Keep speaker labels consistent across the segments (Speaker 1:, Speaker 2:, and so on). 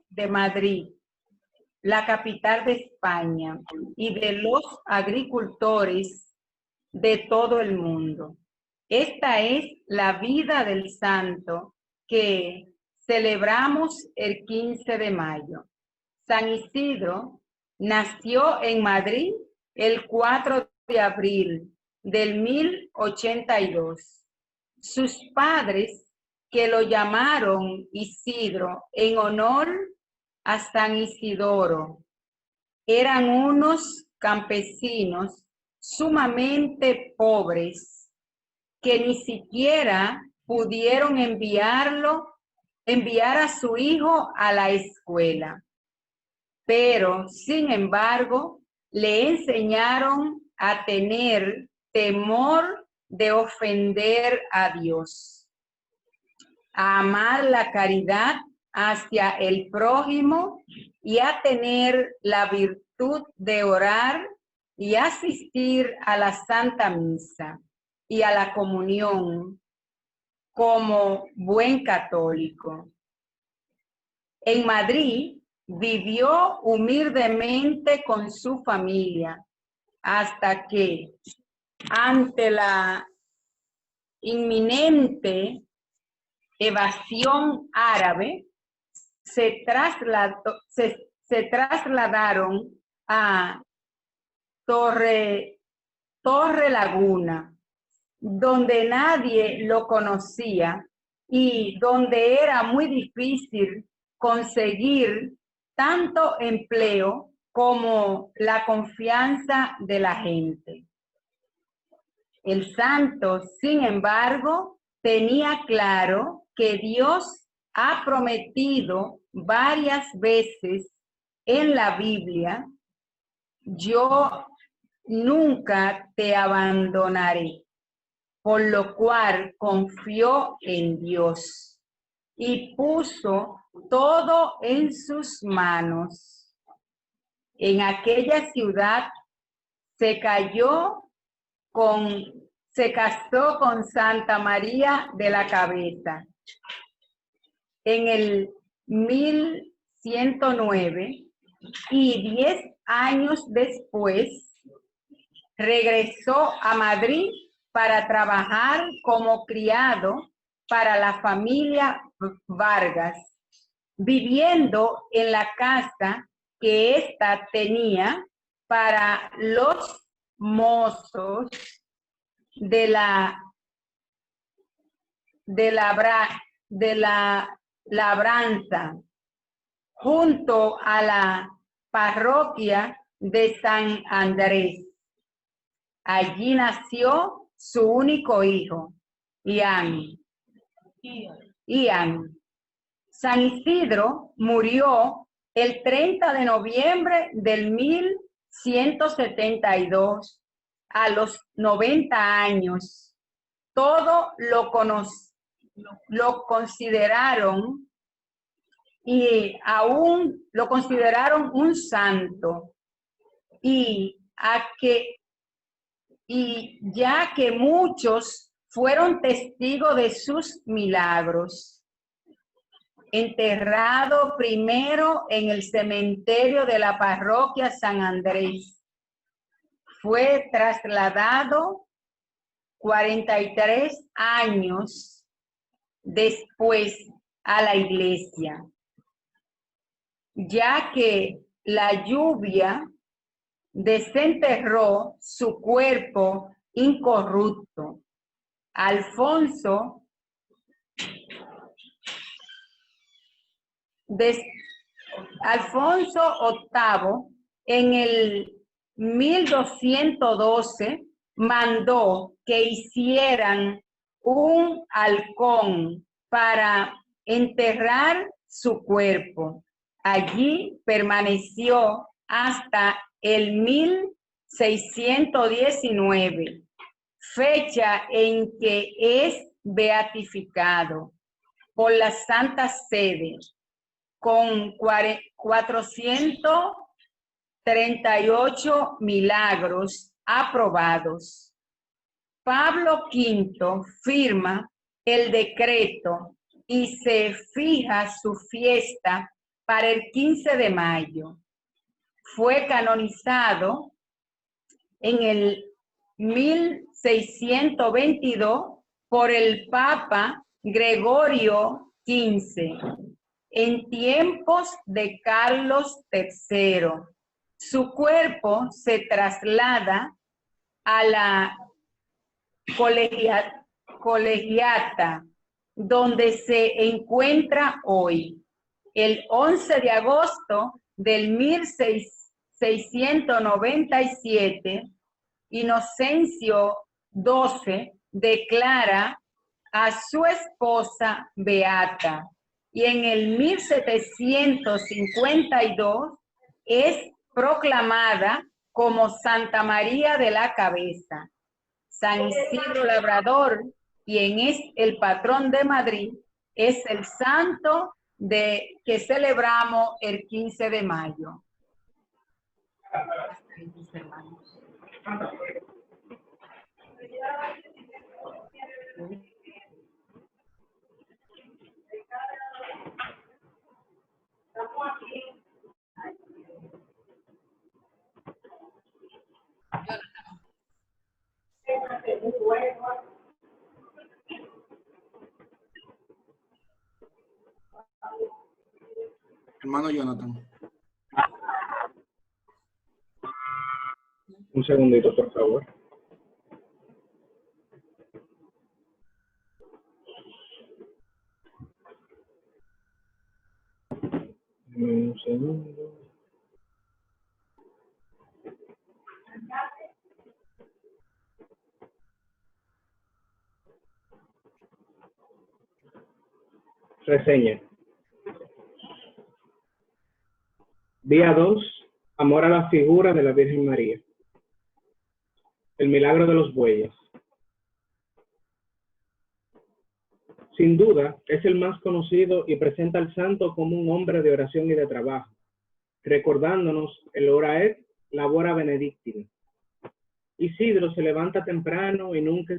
Speaker 1: de Madrid, la capital de España, y de los agricultores de todo el mundo. Esta es la vida del santo que celebramos el 15 de mayo. San Isidro nació en Madrid el 4 de abril del 1082. Sus padres, que lo llamaron Isidro en honor a San Isidoro, eran unos campesinos sumamente pobres que ni siquiera pudieron enviar a su hijo a la escuela. Pero, sin embargo, le enseñaron a tener temor de ofender a Dios, a amar la caridad hacia el prójimo y a tener la virtud de orar y asistir a la Santa Misa y a la comunión como buen católico. En Madrid vivió humildemente con su familia hasta que, ante la inminente evasión árabe, se trasladaron a Torre Laguna, donde nadie lo conocía y donde era muy difícil conseguir tanto empleo como la confianza de la gente. El santo, sin embargo, tenía claro que Dios ha prometido varias veces en la Biblia: yo nunca te abandonaré. Por lo cual confió en Dios y puso todo en sus manos. En aquella ciudad se casó con Santa María de la Cabeza. En el 1109 y 10 años después regresó a Madrid para trabajar como criado para la familia Vargas, viviendo en la casa que ésta tenía para los mozos de la labranza, junto a la parroquia de San Andrés. Allí nació su único hijo, Ian. San Isidro murió el 30 de noviembre del 1172 a los 90 años. Todo lo consideraron y aún lo consideraron un santo, y ya que muchos fueron testigos de sus milagros. Enterrado primero en el cementerio de la parroquia San Andrés, fue trasladado 43 años después a la iglesia, ya que la lluvia desenterró su cuerpo incorrupto. Alfonso VIII, en el 1212, mandó que hicieran un halcón para enterrar su cuerpo. Allí permaneció hasta el 1619, fecha en que es beatificado por la Santa Sede, con 438 milagros aprobados. Pablo V firma el decreto y se fija su fiesta para el 15 de mayo. Fue canonizado en el 1622 por el Papa Gregorio XV, en tiempos de Carlos III. Su cuerpo se traslada a la colegiata, donde se encuentra hoy. El 11 de agosto del 1697, Inocencio XII declara a su esposa beata, y en el 1752 es proclamada como Santa María de la Cabeza. San Isidro Labrador, quien es el patrón de Madrid, es el santo que celebramos el 15 de mayo.
Speaker 2: Hermano Jonathan.
Speaker 3: Un segundito, por favor. Un segundo. Reseña. Día 2. Amor a la figura de la Virgen María. El milagro de los bueyes. Sin duda, es el más conocido y presenta al santo como un hombre de oración y de trabajo, recordándonos el hora et labora benedictina. Isidro se levanta temprano y nunca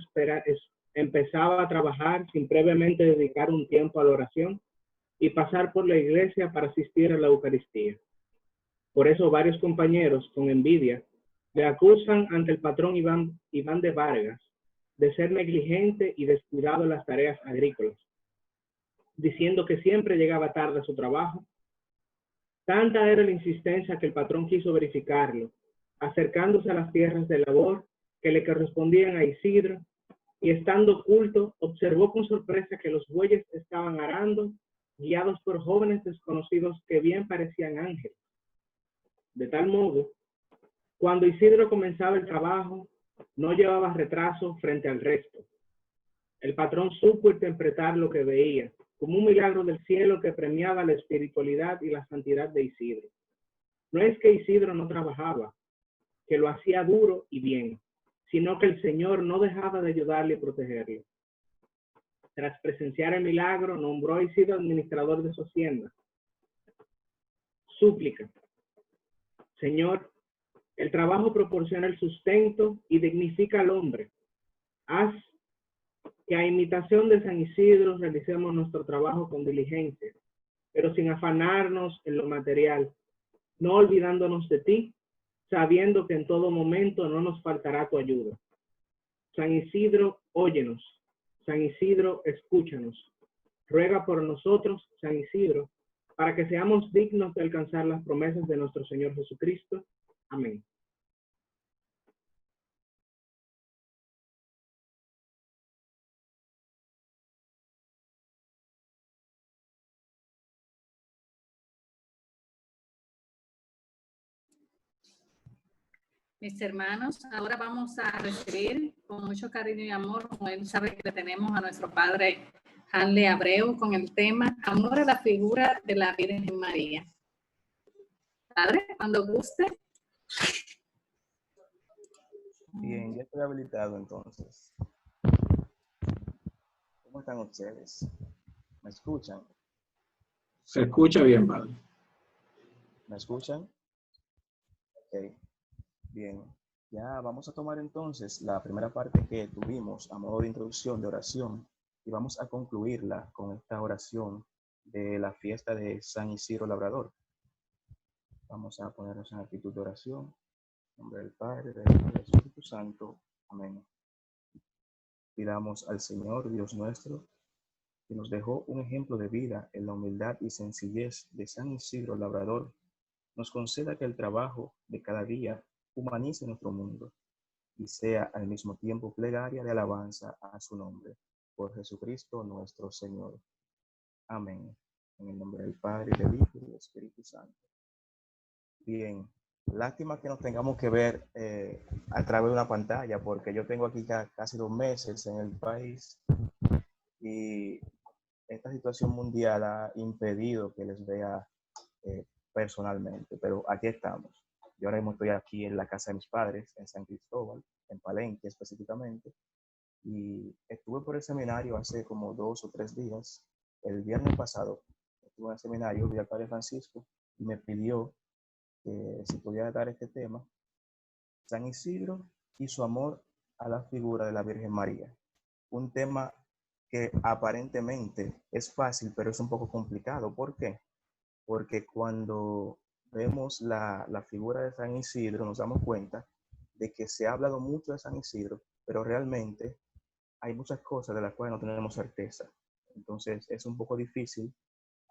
Speaker 3: empezaba a trabajar sin previamente dedicar un tiempo a la oración y pasar por la iglesia para asistir a la Eucaristía. Por eso varios compañeros, con envidia, le acusan ante el patrón Iván de Vargas de ser negligente y descuidado en las tareas agrícolas, diciendo que siempre llegaba tarde a su trabajo. Tanta era la insistencia que el patrón quiso verificarlo, acercándose a las tierras de labor que le correspondían a Isidro, y estando oculto, observó con sorpresa que los bueyes estaban arando, guiados por jóvenes desconocidos que bien parecían ángeles. De tal modo, cuando Isidro comenzaba el trabajo, no llevaba retraso frente al resto. El patrón supo interpretar lo que veía, como un milagro del cielo que premiaba la espiritualidad y la santidad de Isidro. No es que Isidro no trabajaba, que lo hacía duro y bien, sino que el Señor no dejaba de ayudarle y protegerle. Tras presenciar el milagro, nombró a Isidro administrador de su hacienda. Súplica. Señor, el trabajo proporciona el sustento y dignifica al hombre. Haz que a imitación de San Isidro realicemos nuestro trabajo con diligencia, pero sin afanarnos en lo material, no olvidándonos de ti, sabiendo que en todo momento no nos faltará tu ayuda. San Isidro, óyenos. San Isidro, escúchanos. Ruega por nosotros, San Isidro, para que seamos dignos de alcanzar las promesas de nuestro Señor Jesucristo. Amén.
Speaker 4: Mis hermanos, ahora vamos a recibir con mucho cariño y amor, como él sabe que le tenemos a nuestro padre Hanley Abreu con el tema Amor a la figura de la Virgen María. Padre, cuando guste.
Speaker 5: Bien, ya estoy habilitado entonces. ¿Cómo están ustedes? ¿Me escuchan?
Speaker 2: Se escucha bien, padre.
Speaker 5: ¿Me escuchan? Ok. Bien, ya vamos a tomar entonces la primera parte que tuvimos a modo de introducción de oración y vamos a concluirla con esta oración de la fiesta de San Isidro Labrador. Vamos a ponernos en actitud de oración. En nombre del Padre, del Hijo y del Espíritu Santo. Amén. Pidamos al Señor, Dios nuestro, que nos dejó un ejemplo de vida en la humildad y sencillez de San Isidro Labrador, nos conceda que el trabajo de cada día humanice nuestro mundo y sea al mismo tiempo plegaria de alabanza a su nombre. Por Jesucristo nuestro Señor. Amén. En el nombre del Padre, del Hijo y del Espíritu Santo. Bien, lástima que nos tengamos que ver a través de una pantalla, porque yo tengo aquí casi 2 meses en el país y esta situación mundial ha impedido que les vea personalmente, pero aquí estamos. Yo ahora mismo estoy aquí en la casa de mis padres, en San Cristóbal, en Palenque específicamente, y estuve por el seminario hace como 2 o 3 días. El viernes pasado estuve en el seminario, vi al Padre Francisco y me pidió que si podía dar este tema, San Isidro y su amor a la figura de la Virgen María. Un tema que aparentemente es fácil, pero es un poco complicado. ¿Por qué? Porque cuando vemos la figura de San Isidro, nos damos cuenta de que se ha hablado mucho de San Isidro, pero realmente hay muchas cosas de las cuales no tenemos certeza. Entonces es un poco difícil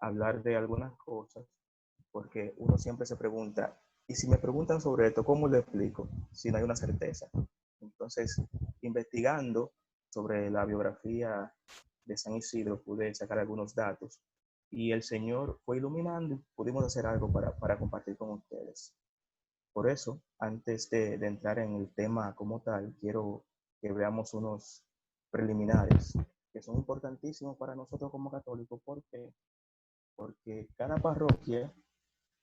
Speaker 5: hablar de algunas cosas, porque uno siempre se pregunta, y si me preguntan sobre esto, ¿cómo lo explico? Si no hay una certeza. Entonces, investigando sobre la biografía de San Isidro, pude sacar algunos datos, y el Señor fue iluminando y pudimos hacer algo para compartir con ustedes. Por eso, antes de entrar en el tema como tal, quiero que veamos unos preliminares que son importantísimos para nosotros como católicos. ¿Por qué? Porque cada parroquia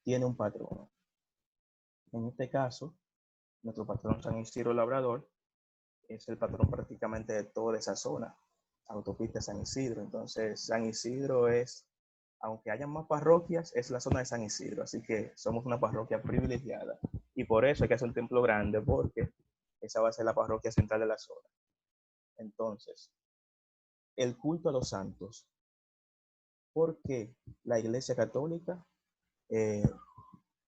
Speaker 5: tiene un patrono. En este caso, nuestro patrón San Isidro Labrador es el patrón prácticamente de toda esa zona, autopista San Isidro. Entonces, San Isidro es, aunque haya más parroquias, es la zona de San Isidro, así que somos una parroquia privilegiada. Y por eso hay que hacer un templo grande, porque esa va a ser la parroquia central de la zona. Entonces, el culto a los santos. ¿Por qué la Iglesia Católica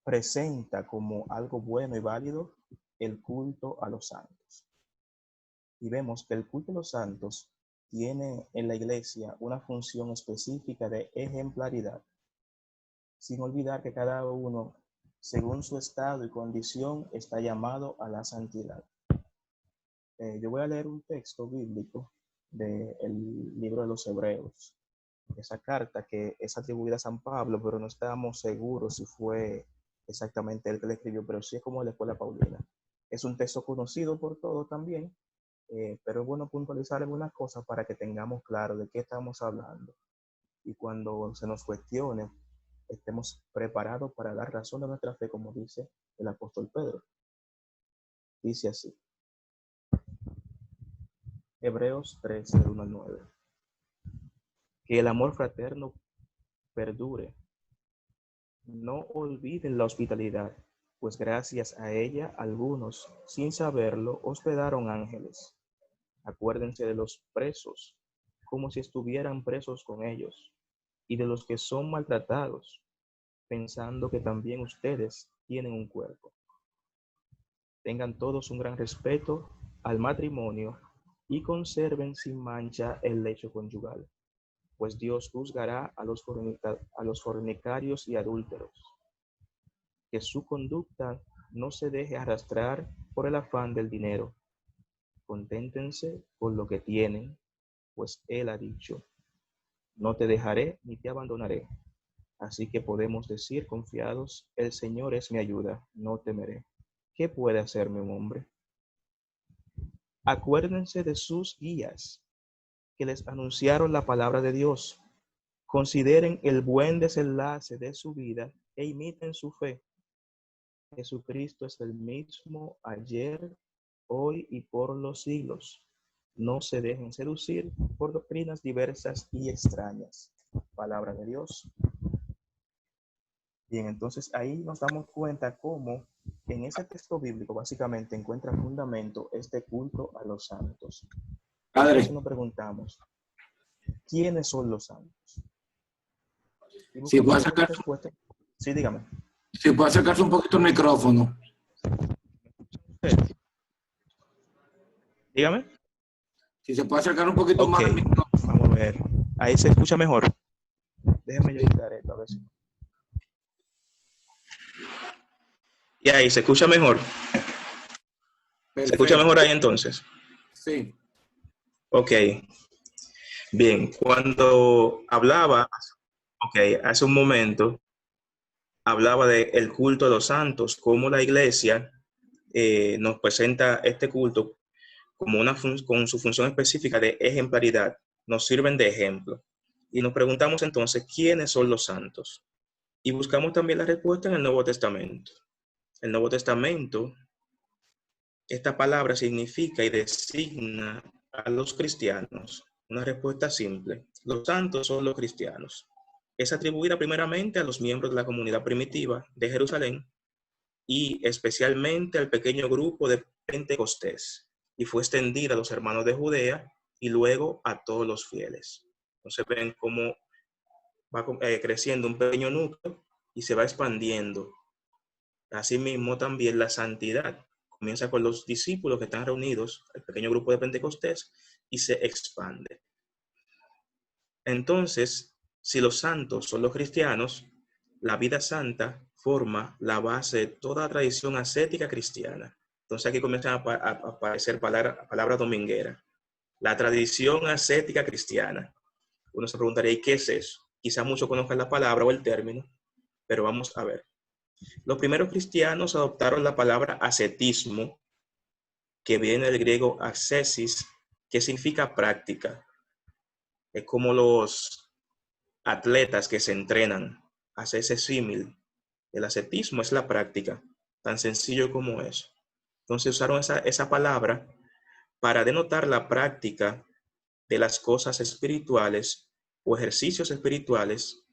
Speaker 5: presenta como algo bueno y válido el culto a los santos? Y vemos que el culto a los santos tiene en la Iglesia una función específica de ejemplaridad, sin olvidar que cada uno, según su estado y condición, está llamado a la santidad. Yo voy a leer un texto bíblico del libro de los Hebreos, esa carta que es atribuida a San Pablo, pero no estamos seguros si fue exactamente él que la escribió, pero sí es como la escuela paulina. Es un texto conocido por todos también, pero es bueno puntualizar algunas cosas para que tengamos claro de qué estamos hablando. Y cuando se nos cuestione, estemos preparados para dar razón de nuestra fe, como dice el apóstol Pedro. Dice así. Hebreos 13, 1 al 9. Que el amor fraterno perdure. No olviden la hospitalidad, pues gracias a ella algunos, sin saberlo, hospedaron ángeles. Acuérdense de los presos, como si estuvieran presos con ellos, y de los que son maltratados, pensando que también ustedes tienen un cuerpo. Tengan todos un gran respeto al matrimonio y conserven sin mancha el lecho conyugal, pues Dios juzgará a los fornicarios y adúlteros. Que su conducta no se deje arrastrar por el afán del dinero. Conténtense con lo que tienen, pues Él ha dicho, no te dejaré ni te abandonaré. Así que podemos decir confiados, el Señor es mi ayuda, no temeré. ¿Qué puede hacerme un hombre? Acuérdense de sus guías, que les anunciaron la palabra de Dios. Consideren el buen desenlace de su vida e imiten su fe. Jesucristo es el mismo ayer, hoy y por los siglos. No se dejen seducir por doctrinas diversas y extrañas. Palabra de Dios. Bien, entonces ahí nos damos cuenta cómo en ese texto bíblico básicamente encuentra fundamento este culto a los santos.
Speaker 2: Padre,
Speaker 5: Entonces nos preguntamos, ¿quiénes son los santos? Y
Speaker 2: Si puede
Speaker 5: buscamos alguna
Speaker 2: acercarse,
Speaker 5: respuesta. Sí, dígame.
Speaker 2: si puede acercarse un poquito el micrófono.
Speaker 5: Dígame.
Speaker 2: Si se puede acercar un poquito
Speaker 5: Ok,
Speaker 2: más al micrófono.
Speaker 5: vamos a ver. Ahí se escucha mejor. Déjeme yo quitar esto, a ver si. Y ahí se escucha mejor. ¿Se escucha
Speaker 2: Perfecto.
Speaker 5: mejor ahí entonces?
Speaker 2: Sí.
Speaker 5: Ok. Bien, cuando hablaba, hace un momento, hablaba del culto a los santos, cómo la iglesia nos presenta este culto como con su función específica de ejemplaridad, nos sirven de ejemplo. Y nos preguntamos entonces, ¿quiénes son los santos? Y buscamos también la respuesta en el Nuevo Testamento. El Nuevo Testamento, esta palabra significa y designa a los cristianos. Una respuesta simple. Los santos son los cristianos. Es atribuida primeramente a los miembros de la comunidad primitiva de Jerusalén y especialmente al pequeño grupo de Pentecostés, y fue extendida a los hermanos de Judea y luego a todos los fieles. Entonces ven cómo va creciendo un pequeño núcleo y se va expandiendo. Asimismo también la santidad comienza con los discípulos que están reunidos, el pequeño grupo de Pentecostés, y se expande. Entonces, si los santos son los cristianos, la vida santa forma la base de toda la tradición ascética cristiana. Entonces aquí comienzan a aparecer palabras domingueras. La tradición ascética cristiana. Uno se preguntaría, ¿y qué es eso? Quizá muchos conozcan la palabra o el término, pero vamos a ver. Los primeros cristianos adoptaron la palabra ascetismo, que viene del griego ascesis, que significa práctica. Es como los atletas que se entrenan, hace ese símil. El ascetismo es la práctica, tan sencillo como eso. Entonces usaron esa palabra para denotar la práctica de las cosas espirituales o ejercicios espirituales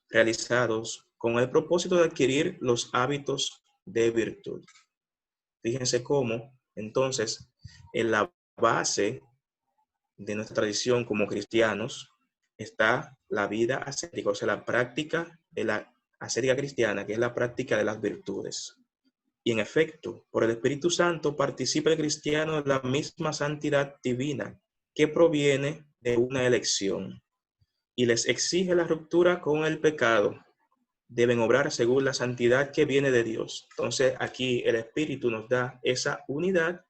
Speaker 5: realizados con el propósito de adquirir los hábitos de virtud. Fíjense cómo, entonces, en la base de nuestra tradición como cristianos está la vida ascética, o sea, la práctica de la ascética cristiana, que es la práctica de las virtudes. Y en efecto, por el Espíritu Santo participa el cristiano en la misma santidad divina que proviene de una elección y les exige la ruptura con el pecado. Deben obrar según la santidad que viene de Dios. Entonces aquí el Espíritu nos da esa unidad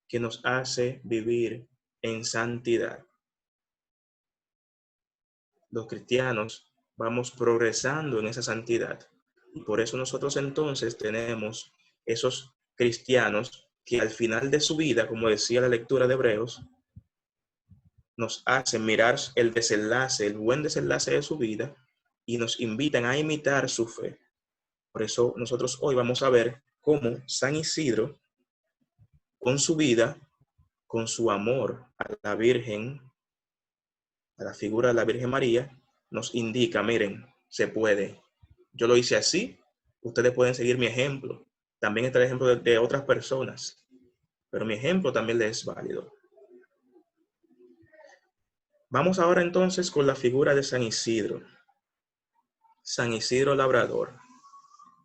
Speaker 5: que nos hace vivir en santidad. Los cristianos vamos progresando en esa santidad. Y por eso nosotros entonces tenemos esos cristianos que al final de su vida, como decía la lectura de Hebreos, nos hacen mirar el desenlace, el buen desenlace de su vida y nos invitan a imitar su fe. Por eso nosotros hoy vamos a ver cómo San Isidro, con su vida, con su amor a la Virgen, a la figura de la Virgen María, nos indica, miren, se puede. Yo lo hice así, ustedes pueden seguir mi ejemplo. También está el ejemplo de otras personas, pero mi ejemplo también les es válido. Vamos ahora entonces con la figura de San Isidro. San Isidro Labrador.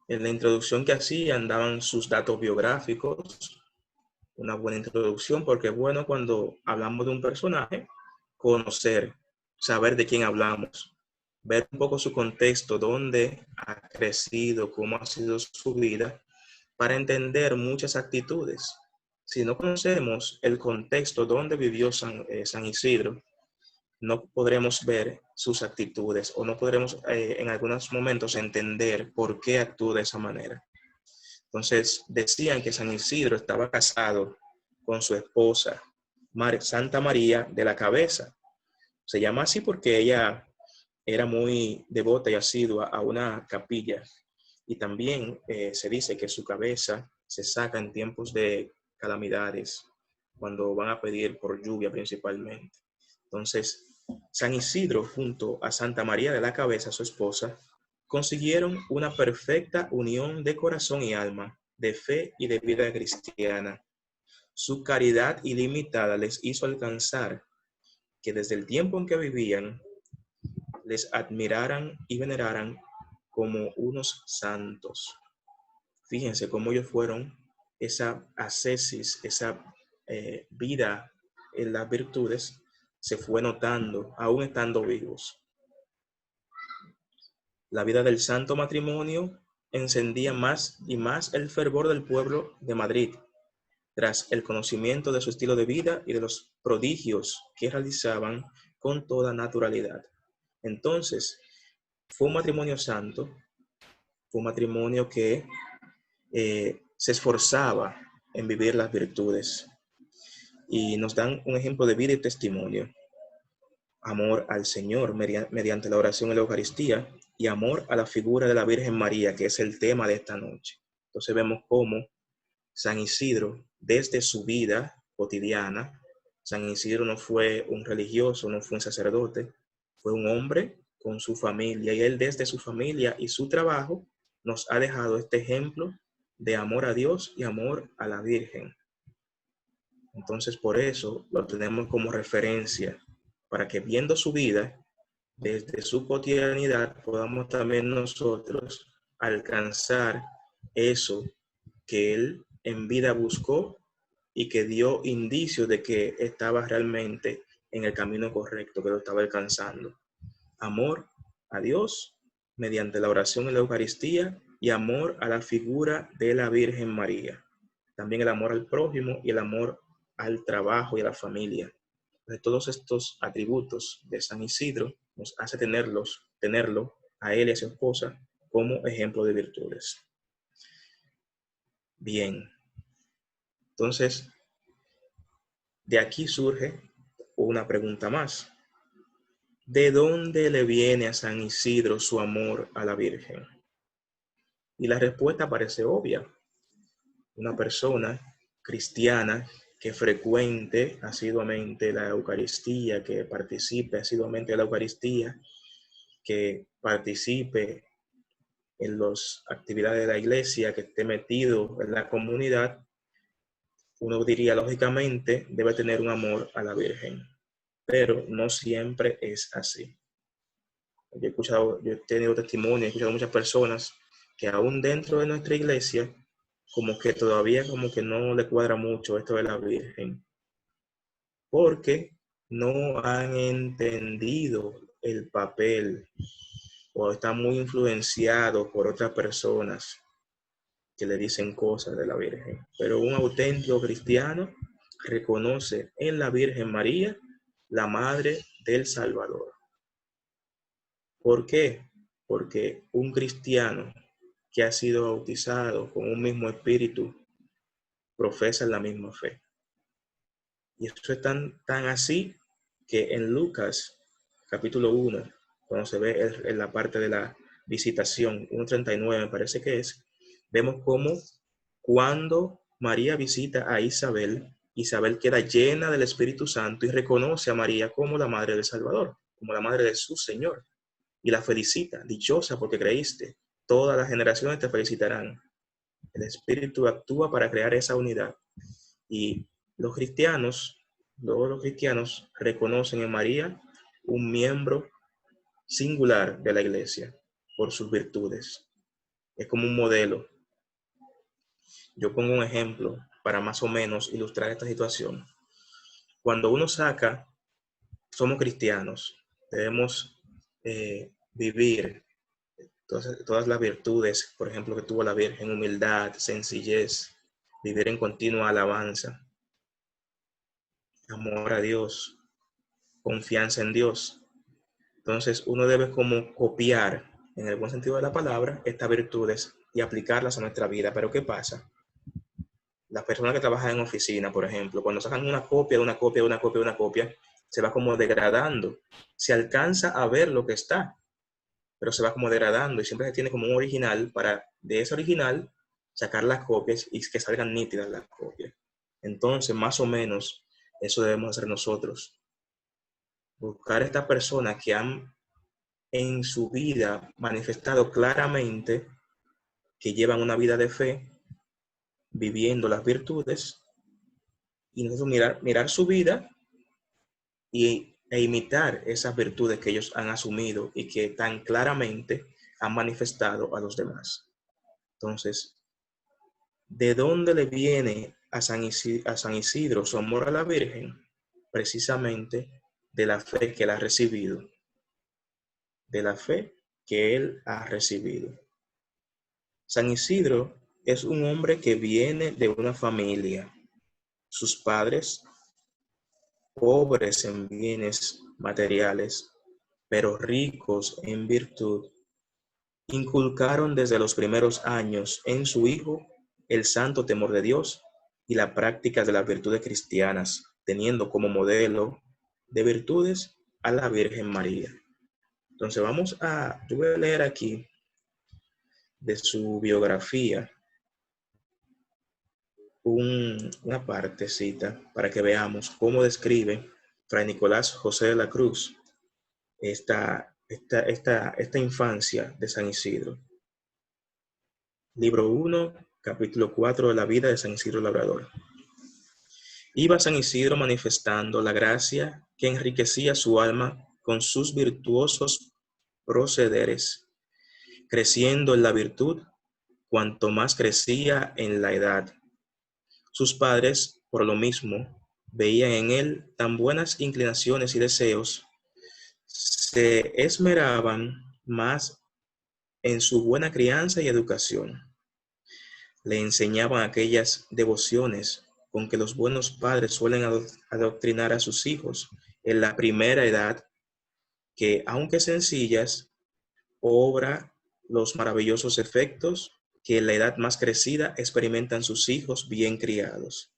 Speaker 5: En la introducción que hacían daban sus datos biográficos, una buena introducción, porque es bueno cuando hablamos de un personaje, conocer, saber de quién hablamos, ver un poco su contexto, dónde ha crecido, cómo ha sido su vida, para entender muchas actitudes. Si no conocemos el contexto donde vivió San Isidro, no podremos ver sus actitudes o no podremos en algunos momentos entender por qué actúa de esa manera. Entonces decían que San Isidro estaba casado con su esposa, Santa María de la Cabeza. Se llama así porque ella era muy devota y asidua a una capilla. Y también se dice que su cabeza se saca en tiempos de calamidades, cuando van a pedir por lluvia principalmente. Entonces, San Isidro junto a Santa María de la Cabeza, su esposa, consiguieron una perfecta unión de corazón y alma, de fe y de vida cristiana. Su caridad ilimitada les hizo alcanzar que desde el tiempo en que vivían les admiraran y veneraran como unos santos. Fíjense cómo ellos fueron, esa ascesis, esa vida en las virtudes se fue notando aún estando vivos. La vida del santo matrimonio encendía más y más el fervor del pueblo de Madrid, tras el conocimiento de su estilo de vida y de los prodigios que realizaban con toda naturalidad. Entonces, fue un matrimonio santo, fue un matrimonio que se esforzaba en vivir las virtudes. Y nos dan un ejemplo de vida y testimonio. Amor al Señor mediante la oración y la Eucaristía, y amor a la figura de la Virgen María, que es el tema de esta noche. Entonces vemos cómo San Isidro, desde su vida cotidiana, San Isidro no fue un religioso, no fue un sacerdote, fue un hombre con su familia, y él desde su familia y su trabajo nos ha dejado este ejemplo de amor a Dios y amor a la Virgen. Entonces por eso lo tenemos como referencia, para que viendo su vida, desde su cotidianidad, podamos también nosotros alcanzar eso que él en vida buscó y que dio indicios de que estaba realmente en el camino correcto, que lo estaba alcanzando. Amor a Dios mediante la oración y la Eucaristía, y amor a la figura de la Virgen María. También el amor al prójimo y el amor al trabajo y a la familia. De todos estos atributos de San Isidro nos hace tenerlo a él y a su esposa como ejemplo de virtudes. Bien, entonces de aquí surge una pregunta más. ¿De dónde le viene a San Isidro su amor a la Virgen? Y la respuesta parece obvia. Una persona cristiana que frecuente asiduamente la Eucaristía, que participe asiduamente de la Eucaristía, que participe en las actividades de la iglesia, que esté metido en la comunidad, uno diría lógicamente debe tener un amor a la Virgen, pero no siempre es así. Yo he tenido testimonio, he escuchado muchas personas que aún dentro de nuestra iglesia como que todavía como que no le cuadra mucho esto de la Virgen, porque no han entendido el papel o están muy influenciados por otras personas que le dicen cosas de la Virgen. Pero un auténtico cristiano reconoce en la Virgen María la Madre del Salvador. ¿Por qué? Porque un cristiano que ha sido bautizado con un mismo espíritu profesa la misma fe. Y eso es tan así que en Lucas capítulo 1, cuando se ve en la parte de la visitación, 1:39 me parece que es, vemos cómo cuando María visita a Isabel, Isabel queda llena del Espíritu Santo y reconoce a María como la Madre del Salvador, como la Madre de su Señor, y la felicita, dichosa porque creíste, todas las generaciones te felicitarán. El Espíritu actúa para crear esa unidad. Y los cristianos reconocen en María un miembro singular de la iglesia por sus virtudes. Es como un modelo. Yo pongo un ejemplo para más o menos ilustrar esta situación. Cuando uno somos cristianos, debemos vivir todas las virtudes, por ejemplo, que tuvo la Virgen: humildad, sencillez, vivir en continua alabanza, amor a Dios, confianza en Dios. Entonces uno debe como copiar, en el buen sentido de la palabra, estas virtudes y aplicarlas a nuestra vida. Pero ¿qué pasa? Las personas que trabajan en oficina, por ejemplo, cuando sacan una copia de una copia de una copia de una copia, se va como degradando. Se alcanza a ver lo que está, pero se va como degradando, y siempre se tiene como un original para de ese original sacar las copias y que salgan nítidas las copias. Entonces, más o menos, eso debemos hacer nosotros. Buscar a estas personas que han en su vida manifestado claramente que llevan una vida de fe, viviendo las virtudes, y nosotros mirar su vida y e imitar esas virtudes que ellos han asumido y que tan claramente han manifestado a los demás. Entonces, ¿de dónde le viene a San Isidro su amor a la Virgen? Precisamente de la fe que él ha recibido. De la fe que él ha recibido. San Isidro es un hombre que viene de una familia. Sus padres, pobres en bienes materiales, pero ricos en virtud, inculcaron desde los primeros años en su hijo el santo temor de Dios y la práctica de las virtudes cristianas, teniendo como modelo de virtudes a la Virgen María. Entonces yo voy a leer aquí de su biografía una partecita para que veamos cómo describe Fray Nicolás José de la Cruz esta infancia de San Isidro. Libro 1, capítulo 4 de la vida de San Isidro Labrador. Iba San Isidro manifestando la gracia que enriquecía su alma con sus virtuosos procederes, creciendo en la virtud cuanto más crecía en la edad. Sus padres, por lo mismo, veían en él tan buenas inclinaciones y deseos, se esmeraban más en su buena crianza y educación. Le enseñaban aquellas devociones con que los buenos padres suelen adoctrinar a sus hijos en la primera edad, que, aunque sencillas, obra los maravillosos efectos que en la edad más crecida experimentan sus hijos bien criados.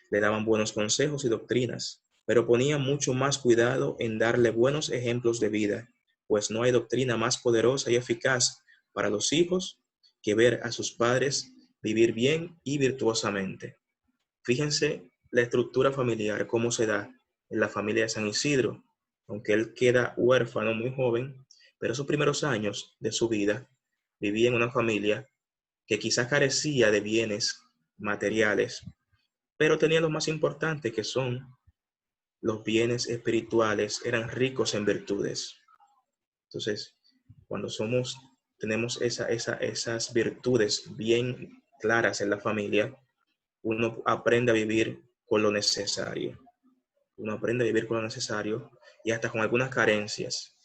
Speaker 5: Le daban buenos consejos y doctrinas, pero ponían mucho más cuidado en darle buenos ejemplos de vida, pues no hay doctrina más poderosa y eficaz para los hijos que ver a sus padres vivir bien y virtuosamente. Fíjense la estructura familiar, cómo se da en la familia de San Isidro, aunque él queda huérfano muy joven, pero esos primeros años de su vida vivía en una familia que quizás carecía de bienes materiales, pero tenía lo más importante, que son los bienes espirituales, eran ricos en virtudes. Entonces, cuando tenemos esas virtudes bien claras en la familia, uno aprende a vivir con lo necesario. Uno aprende a vivir con lo necesario y hasta con algunas carencias.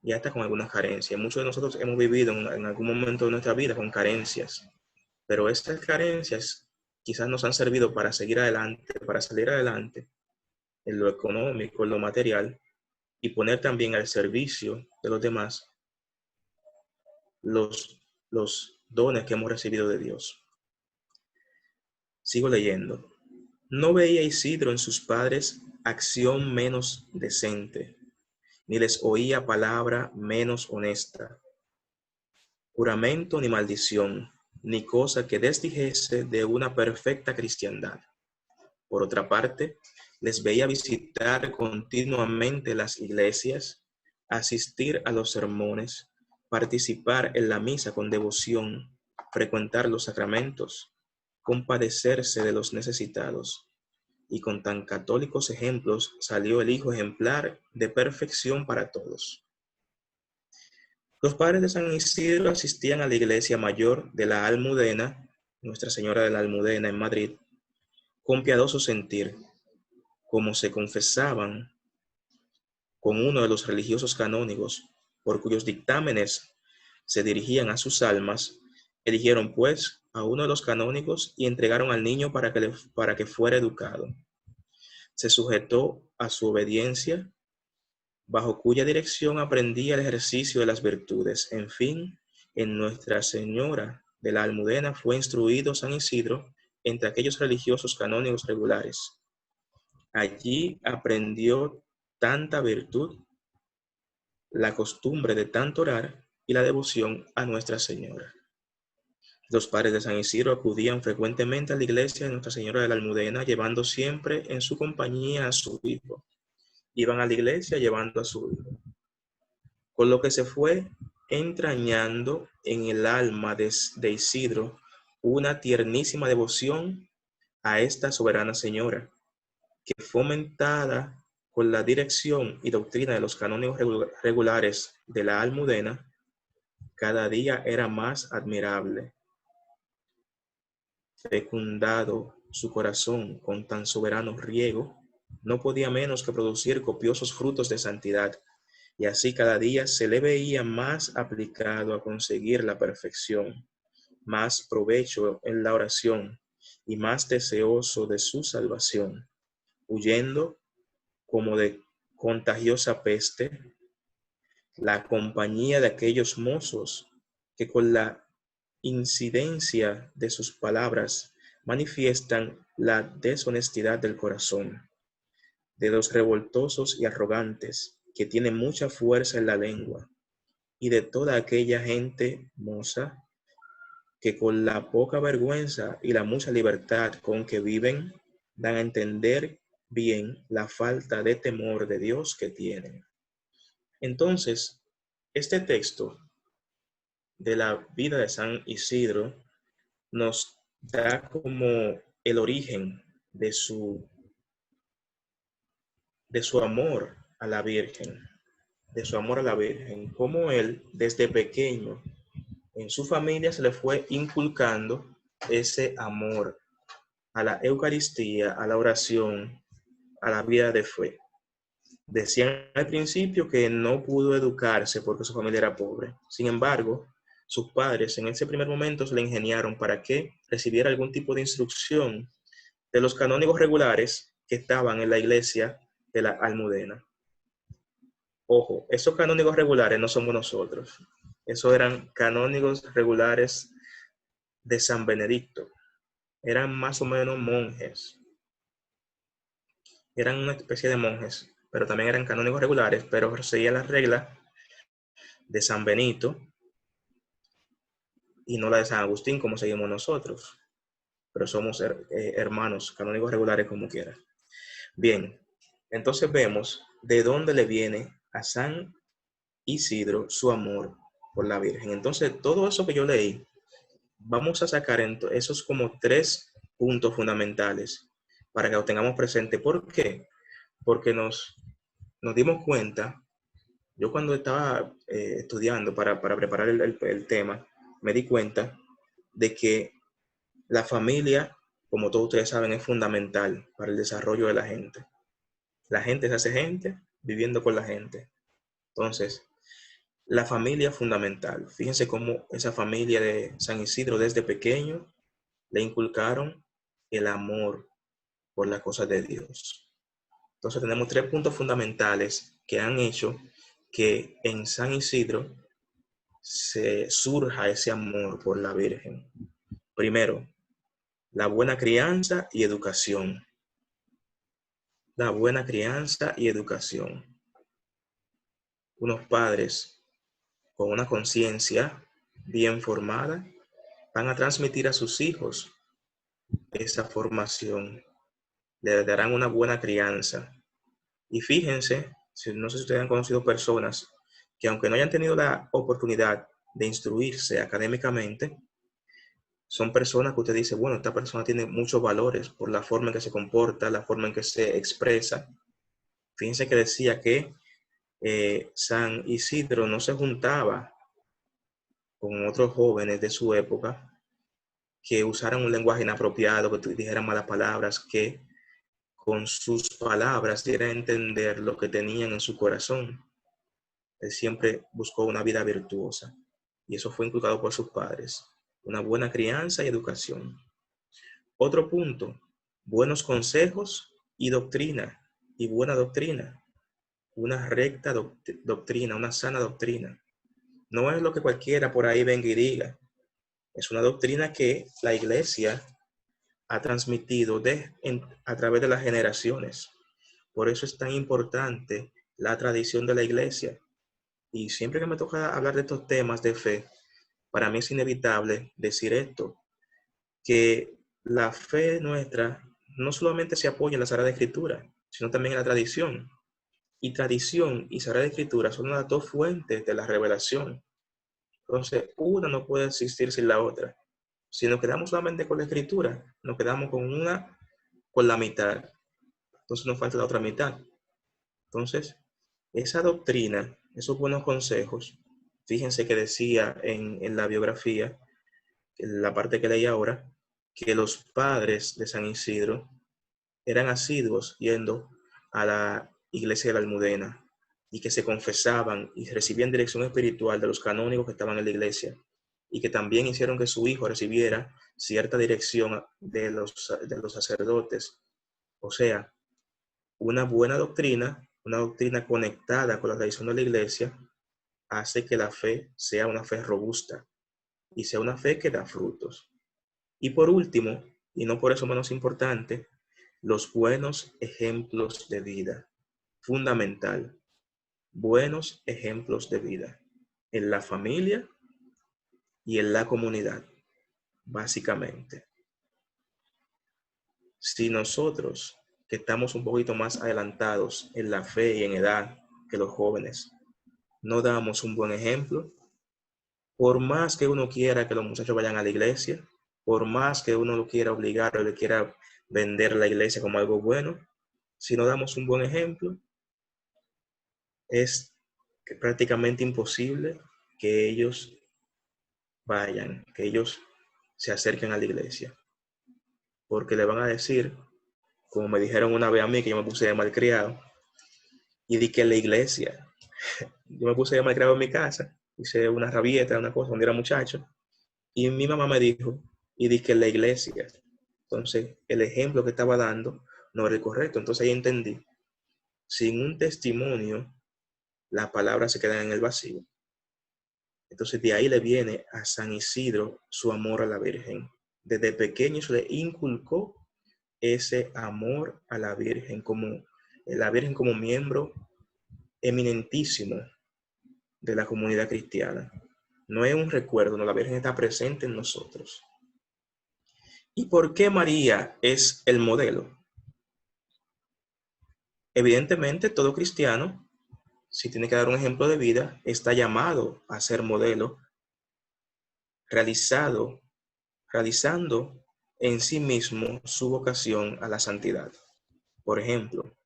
Speaker 5: Muchos de nosotros hemos vivido en algún momento de nuestra vida con carencias, pero estas carencias quizás nos han servido para seguir adelante, para salir adelante en lo económico, en lo material, y poner también al servicio de los demás los dones que hemos recibido de Dios. Sigo leyendo. No veía Isidro en sus padres acción menos decente, ni les oía palabra menos honesta, juramento ni maldición, ni cosa que desdijese de una perfecta cristiandad. Por otra parte, les veía visitar continuamente las iglesias, asistir a los sermones, participar en la misa con devoción, frecuentar los sacramentos, compadecerse de los necesitados. Y con tan católicos ejemplos salió el hijo ejemplar de perfección para todos. Los padres de San Isidro asistían a la iglesia mayor de la Almudena, Nuestra Señora de la Almudena en Madrid, con piadoso sentir, como se confesaban con uno de los religiosos canónigos, por cuyos dictámenes se dirigían a sus almas. Eligieron pues a uno de los canónigos y entregaron al niño para que fuera educado. Se sujetó a su obediencia, bajo cuya dirección aprendía el ejercicio de las virtudes. En fin, en Nuestra Señora de la Almudena fue instruido San Isidro entre aquellos religiosos canónigos regulares. Allí aprendió tanta virtud, la costumbre de tanto orar y la devoción a Nuestra Señora. Los padres de San Isidro acudían frecuentemente a la iglesia de Nuestra Señora de la Almudena, llevando siempre en su compañía a su hijo. Iban a la iglesia llevando a su hijo, con lo que se fue entrañando en el alma de Isidro una tiernísima devoción a esta soberana señora, que fomentada con la dirección y doctrina de los canónigos regulares de la Almudena, cada día era más admirable. Fecundado su corazón con tan soberano riego, no podía menos que producir copiosos frutos de santidad, y así cada día se le veía más aplicado a conseguir la perfección, más provecho en la oración y más deseoso de su salvación, huyendo como de contagiosa peste la compañía de aquellos mozos que con la incidencia de sus palabras manifiestan la deshonestidad del corazón, de los revoltosos y arrogantes que tienen mucha fuerza en la lengua, y de toda aquella gente moza que con la poca vergüenza y la mucha libertad con que viven dan a entender bien la falta de temor de Dios que tienen. Entonces, este texto de la vida de San Isidro nos da como el origen de su amor a la Virgen, cómo él desde pequeño en su familia se le fue inculcando ese amor a la Eucaristía, a la oración, a la vida de fe. Decían al principio que no pudo educarse porque su familia era pobre. Sin embargo, sus padres en ese primer momento se le ingeniaron para que recibiera algún tipo de instrucción de los canónigos regulares que estaban en la iglesia de la Almudena. Ojo, esos canónigos regulares no somos nosotros. Esos eran canónigos regulares de San Benedicto. Eran más o menos monjes. Eran una especie de monjes, pero también eran canónigos regulares, pero seguían las reglas de San Benito y no la de San Agustín como seguimos nosotros. Pero somos hermanos, canónigos regulares como quiera. Bien, entonces vemos de dónde le viene a San Isidro su amor por la Virgen. Entonces, todo eso que yo leí, vamos a sacar esos como 3 puntos fundamentales para que lo tengamos presente. ¿Por qué? Porque nos dimos cuenta, yo cuando estaba estudiando para preparar el tema, me di cuenta de que la familia, como todos ustedes saben, es fundamental para el desarrollo de la gente. La gente se hace gente viviendo con la gente. Entonces, la familia es fundamental. Fíjense cómo esa familia de San Isidro desde pequeño le inculcaron el amor por las cosas de Dios. Entonces tenemos 3 puntos fundamentales que han hecho que en San Isidro se surja ese amor por la Virgen. Primero, la buena crianza y educación. La buena crianza y educación. Unos padres con una conciencia bien formada van a transmitir a sus hijos esa formación. Le darán una buena crianza. Y fíjense, no sé si ustedes han conocido personas que aunque no hayan tenido la oportunidad de instruirse académicamente, son personas que usted dice, bueno, esta persona tiene muchos valores por la forma en que se comporta, la forma en que se expresa. Fíjense que decía que San Isidro no se juntaba con otros jóvenes de su época que usaran un lenguaje inapropiado, que dijeran malas palabras, que con sus palabras diera a entender lo que tenían en su corazón. Él siempre buscó una vida virtuosa y eso fue inculcado por sus padres. Una buena crianza y educación. Otro punto, buenos consejos y doctrina, y buena doctrina. Una recta doctrina, una sana doctrina. No es lo que cualquiera por ahí venga y diga. Es una doctrina que la iglesia ha transmitido a través de las generaciones. Por eso es tan importante la tradición de la iglesia. Y siempre que me toca hablar de estos temas de fe, para mí es inevitable decir esto, que la fe nuestra no solamente se apoya en la Sagrada Escritura, sino también en la tradición. Y tradición y Sagrada Escritura son las 2 fuentes de la revelación. Entonces, una no puede existir sin la otra. Si nos quedamos solamente con la Escritura, nos quedamos con la mitad. Entonces nos falta la otra mitad. Entonces, esa doctrina, esos buenos consejos, fíjense que decía en la biografía, en la parte que leí ahora, que los padres de San Isidro eran asiduos yendo a la iglesia de la Almudena y que se confesaban y recibían dirección espiritual de los canónigos que estaban en la iglesia y que también hicieron que su hijo recibiera cierta dirección de los sacerdotes. O sea, una buena doctrina, una doctrina conectada con la tradición de la iglesia, hace que la fe sea una fe robusta y sea una fe que da frutos. Y por último, y no por eso menos importante, los buenos ejemplos de vida. Fundamental. Buenos ejemplos de vida en la familia y en la comunidad, básicamente. Si nosotros, que estamos un poquito más adelantados en la fe y en edad que los jóvenes, no damos un buen ejemplo, por más que uno quiera que los muchachos vayan a la iglesia, por más que uno lo quiera obligar o le quiera vender la iglesia como algo bueno, si no damos un buen ejemplo, es prácticamente imposible que ellos vayan, que ellos se acerquen a la iglesia. Porque le van a decir, como me dijeron una vez a mí, que yo me puse de malcriado, y di que en la iglesia, yo me puse de malcriado en mi casa, hice una rabieta, una cosa, cuando era muchacho, y mi mamá me dijo, y di que en la iglesia. Entonces, el ejemplo que estaba dando no era el correcto. Entonces ahí entendí, sin un testimonio, las palabras se quedan en el vacío. Entonces de ahí le viene a San Isidro su amor a la Virgen. Desde pequeño se le inculcó ese amor a la Virgen como miembro eminentísimo de la comunidad cristiana. No es un recuerdo, no, la Virgen está presente en nosotros. ¿Y por qué María es el modelo? Evidentemente, todo cristiano, si tiene que dar un ejemplo de vida, está llamado a ser modelo, realizando en sí mismo su vocación a la santidad. Por ejemplo,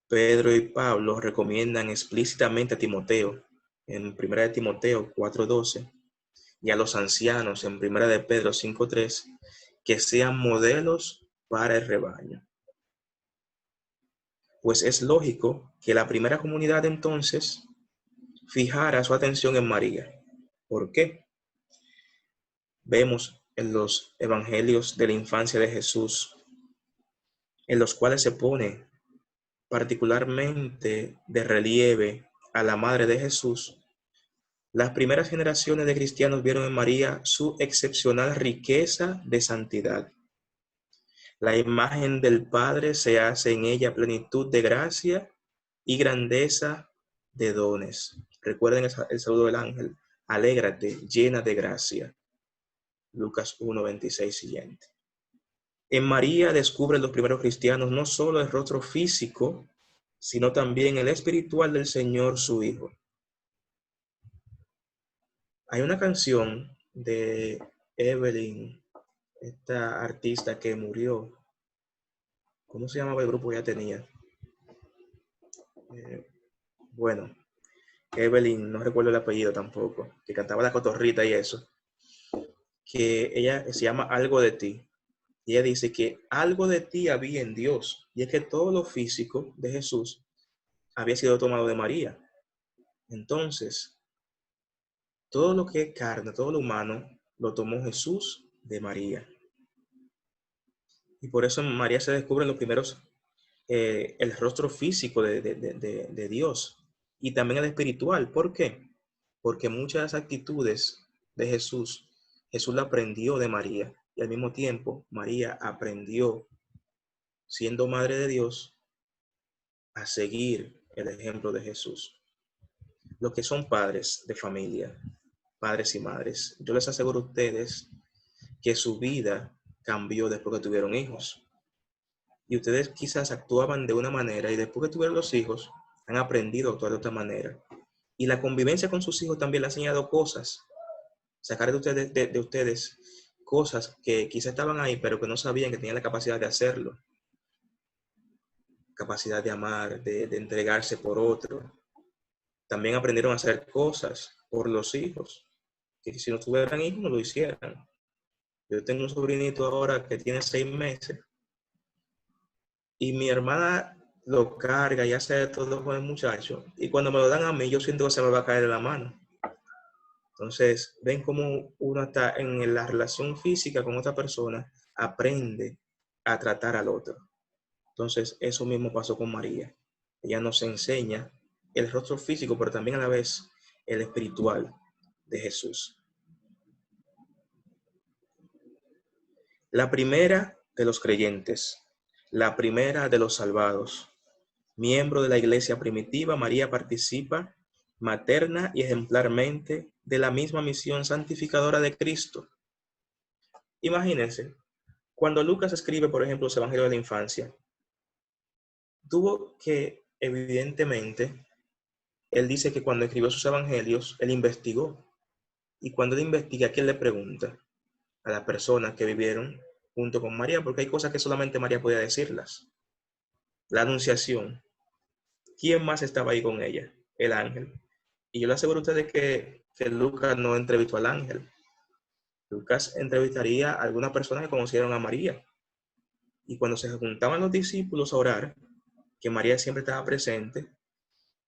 Speaker 5: Pedro y Pablo recomiendan explícitamente a Timoteo en 1 Timoteo 4:12 y a los ancianos en 1 Pedro 5:3 que sean modelos para el rebaño. Pues es lógico que la primera comunidad entonces fijara su atención en María. ¿Por qué? Vemos en los evangelios de la infancia de Jesús, en los cuales se pone particularmente de relieve a la madre de Jesús, las primeras generaciones de cristianos vieron en María su excepcional riqueza de santidad. La imagen del Padre se hace en ella plenitud de gracia y grandeza de dones. Recuerden el saludo del ángel. Alégrate, llena de gracia. Lucas 1:26 siguiente. En María descubren los primeros cristianos no solo el rostro físico, sino también el espiritual del Señor, su Hijo. Hay una canción de Evelyn, esta artista que murió. ¿Cómo se llamaba el grupo que ya tenía? Bueno, Evelyn, no recuerdo el apellido tampoco, que cantaba La Cotorrita y eso, que ella se llama Algo de ti. Y ella dice que algo de ti había en Dios, y es que todo lo físico de Jesús había sido tomado de María. Entonces, todo lo que es carne, todo lo humano, lo tomó Jesús de María. Y por eso en María se descubren los primeros, el rostro físico de Dios y también el espiritual. ¿Por qué? Porque muchas actitudes de Jesús la aprendió de María y al mismo tiempo María aprendió, siendo madre de Dios, a seguir el ejemplo de Jesús. Los que son padres de familia, padres y madres, yo les aseguro a ustedes que su vida cambió después que tuvieron hijos. Y ustedes quizás actuaban de una manera y después que tuvieron los hijos han aprendido a actuar de otra manera. Y la convivencia con sus hijos también les ha enseñado cosas. Sacar de ustedes cosas que quizás estaban ahí pero que no sabían que tenían la capacidad de hacerlo. capacidad de amar, de entregarse por otro. También aprendieron a hacer cosas por los hijos, que si no tuvieran hijos no lo hicieran. Yo tengo un sobrinito ahora que tiene 6 meses y mi hermana lo carga y hace todo con el muchacho. Y cuando me lo dan a mí, yo siento que se me va a caer de la mano. Entonces, ven cómo uno está en la relación física con otra persona, aprende a tratar al otro. Entonces, eso mismo pasó con María. Ella nos enseña el rostro físico, pero también a la vez el espiritual de Jesús. La primera de los creyentes, la primera de los salvados. Miembro de la iglesia primitiva, María participa materna y ejemplarmente de la misma misión santificadora de Cristo. Imagínense, cuando Lucas escribe, por ejemplo, los evangelios de la infancia, tuvo que, evidentemente, él dice que cuando escribió sus evangelios, él investigó. Y cuando él investiga, ¿a quién le pregunta? A las personas que vivieron junto con María, porque hay cosas que solamente María podía decirlas. La anunciación. ¿Quién más estaba ahí con ella? El ángel. Y yo le aseguro a ustedes que Lucas no entrevistó al ángel. Lucas entrevistaría a algunas personas que conocieron a María. Y cuando se juntaban los discípulos a orar, que María siempre estaba presente,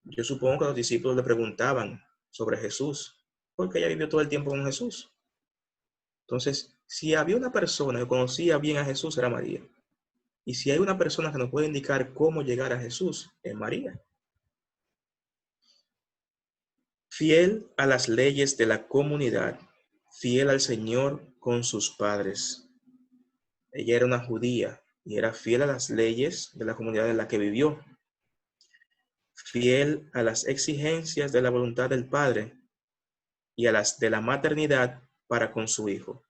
Speaker 5: yo supongo que los discípulos le preguntaban sobre Jesús, porque ella vivió todo el tiempo con Jesús. Entonces, si había una persona que conocía bien a Jesús, era María. Y si hay una persona que nos puede indicar cómo llegar a Jesús, es María. Fiel a las leyes de la comunidad, fiel al Señor con sus padres. Ella era una judía y era fiel a las leyes de la comunidad en la que vivió. Fiel a las exigencias de la voluntad del Padre y a las de la maternidad para con su Hijo.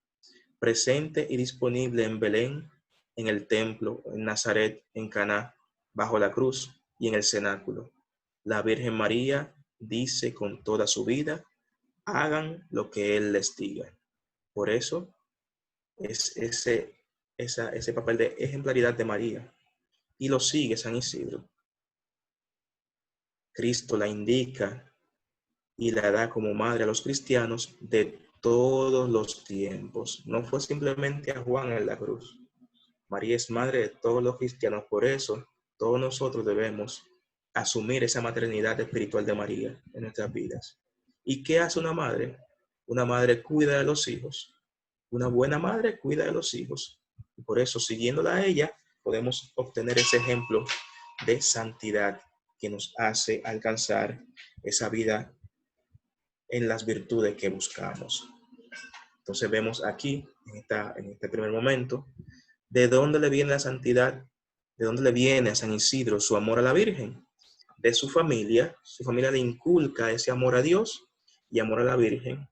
Speaker 5: Presente y disponible en Belén, en el templo, en Nazaret, en Caná, bajo la cruz y en el cenáculo. La Virgen María dice con toda su vida, hagan lo que Él les diga. Por eso es ese papel de ejemplaridad de María. Y lo sigue San Isidro. Cristo la indica y la da como madre a los cristianos de todos los tiempos. No fue simplemente a Juan en la cruz. María es madre de todos los cristianos. Por eso todos nosotros debemos asumir esa maternidad espiritual de María en nuestras vidas. ¿Y qué hace una madre? Una madre cuida de los hijos. Una buena madre cuida de los hijos. Y por eso, siguiéndola a ella, podemos obtener ese ejemplo de santidad que nos hace alcanzar esa vida en las virtudes que buscamos. Entonces vemos aquí, en este primer momento, de dónde le viene la santidad, de dónde le viene a San Isidro su amor a la Virgen. De su familia le inculca ese amor a Dios y amor a la Virgen,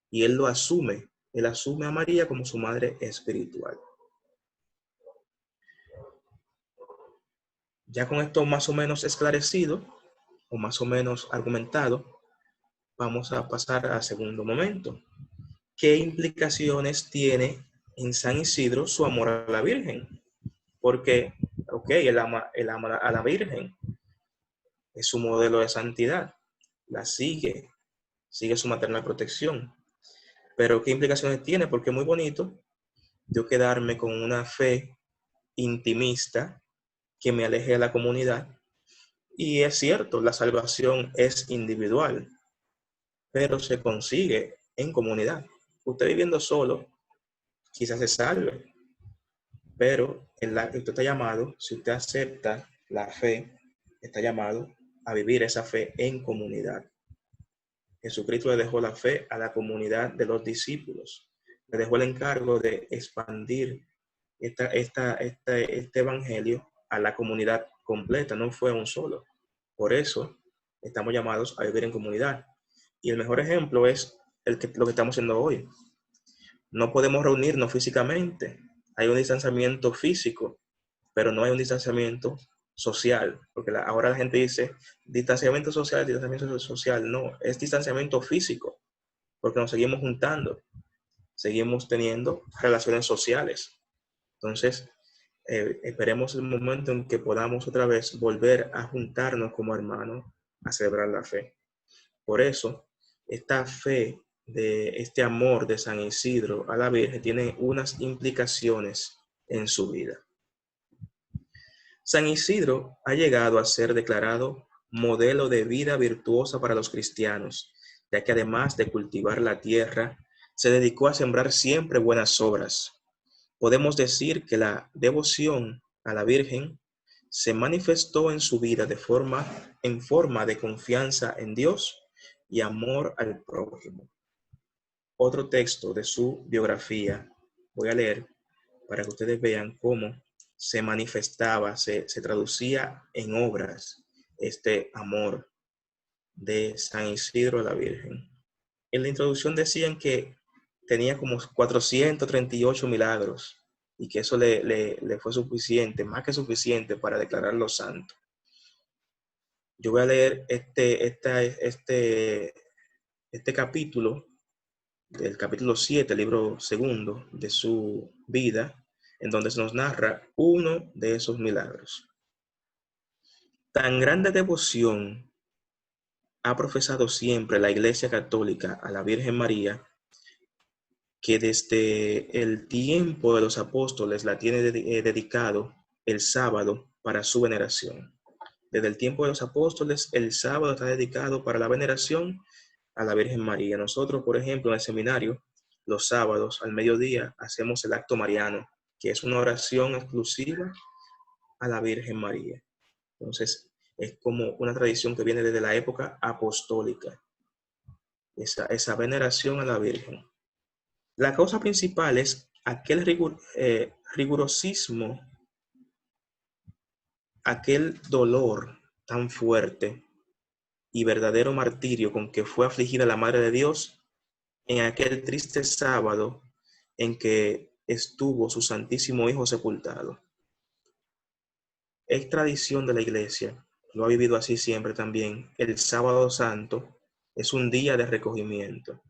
Speaker 5: y él lo asume, él asume a María como su madre espiritual. Ya con esto más o menos esclarecido, o más o menos argumentado, vamos a pasar al segundo momento. ¿Qué implicaciones tiene en San Isidro su amor a la Virgen? Porque, él ama a la Virgen, es su modelo de santidad, la sigue su maternal protección. Pero ¿qué implicaciones tiene? Porque es muy bonito yo quedarme con una fe intimista que me aleje de la comunidad. Y es cierto, la salvación es individual, pero se consigue en comunidad. Usted viviendo solo, quizás se salve, pero usted está llamado, si usted acepta la fe, está llamado a vivir esa fe en comunidad. Jesucristo le dejó la fe a la comunidad de los discípulos. Le dejó el encargo de expandir este evangelio a la comunidad completa, no fue un solo. Por eso estamos llamados a vivir en comunidad. Y el mejor ejemplo es lo que estamos haciendo hoy. No podemos reunirnos físicamente. Hay un distanciamiento físico, pero no hay un distanciamiento social, porque ahora la gente dice distanciamiento social. No, es distanciamiento físico, porque nos seguimos juntando, seguimos teniendo relaciones sociales. Entonces, esperemos el momento en que podamos otra vez volver a juntarnos como hermanos a celebrar la fe. Por eso, esta fe, este amor de San Isidro a la Virgen tiene unas implicaciones en su vida. San Isidro ha llegado a ser declarado modelo de vida virtuosa para los cristianos, ya que además de cultivar la tierra, se dedicó a sembrar siempre buenas obras. Podemos decir que la devoción a la Virgen se manifestó en su vida en forma de confianza en Dios y amor al prójimo. Otro texto de su biografía voy a leer para que ustedes vean cómo se manifestaba, se traducía en obras este amor de San Isidro a la Virgen. En la introducción decían que tenía como 438 milagros y que eso le fue suficiente, más que suficiente para declararlo santo. Yo voy a leer este capítulo, del capítulo 7, libro segundo de su vida, en donde se nos narra uno de esos milagros. Tan grande devoción ha profesado siempre la Iglesia Católica a la Virgen María, que desde el tiempo de los apóstoles la tiene dedicado el sábado para su veneración. Desde el tiempo de los apóstoles, el sábado está dedicado para la veneración a la Virgen María. Nosotros, por ejemplo, en el seminario, los sábados al mediodía hacemos el acto mariano, que es una oración exclusiva a la Virgen María. Entonces, es como una tradición que viene desde la época apostólica, esa veneración a la Virgen. La causa principal es aquel rigurosismo, aquel dolor tan fuerte y verdadero martirio con que fue afligida la Madre de Dios en aquel triste sábado en que estuvo su Santísimo Hijo sepultado. Es tradición de la Iglesia, lo ha vivido así siempre también. El sábado santo es un día de recogimiento,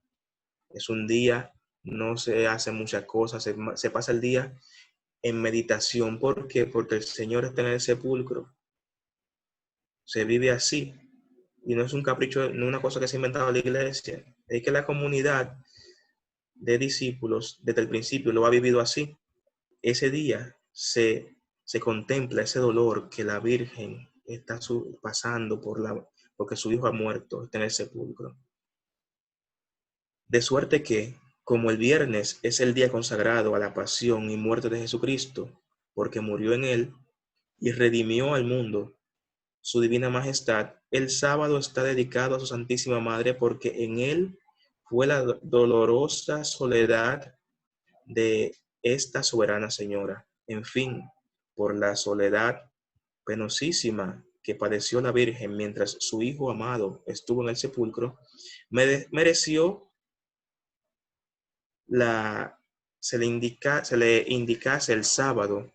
Speaker 5: es un día, no se hace muchas cosas, se pasa el día en meditación. ¿Por qué? Porque el Señor está en el sepulcro. Se vive así. Y no es un capricho, no es una cosa que se ha inventado la Iglesia. Es que la comunidad de discípulos desde el principio lo ha vivido así. Ese día se contempla ese dolor que la Virgen está pasando porque su hijo ha muerto, está en el sepulcro. De suerte que, como el viernes es el día consagrado a la pasión y muerte de Jesucristo, porque murió en él y redimió al mundo, su divina majestad, el sábado está dedicado a su Santísima Madre, porque en él fue la dolorosa soledad de esta soberana Señora. En fin, por la soledad penosísima que padeció la Virgen mientras su Hijo amado estuvo en el sepulcro, mereció se le indicase el sábado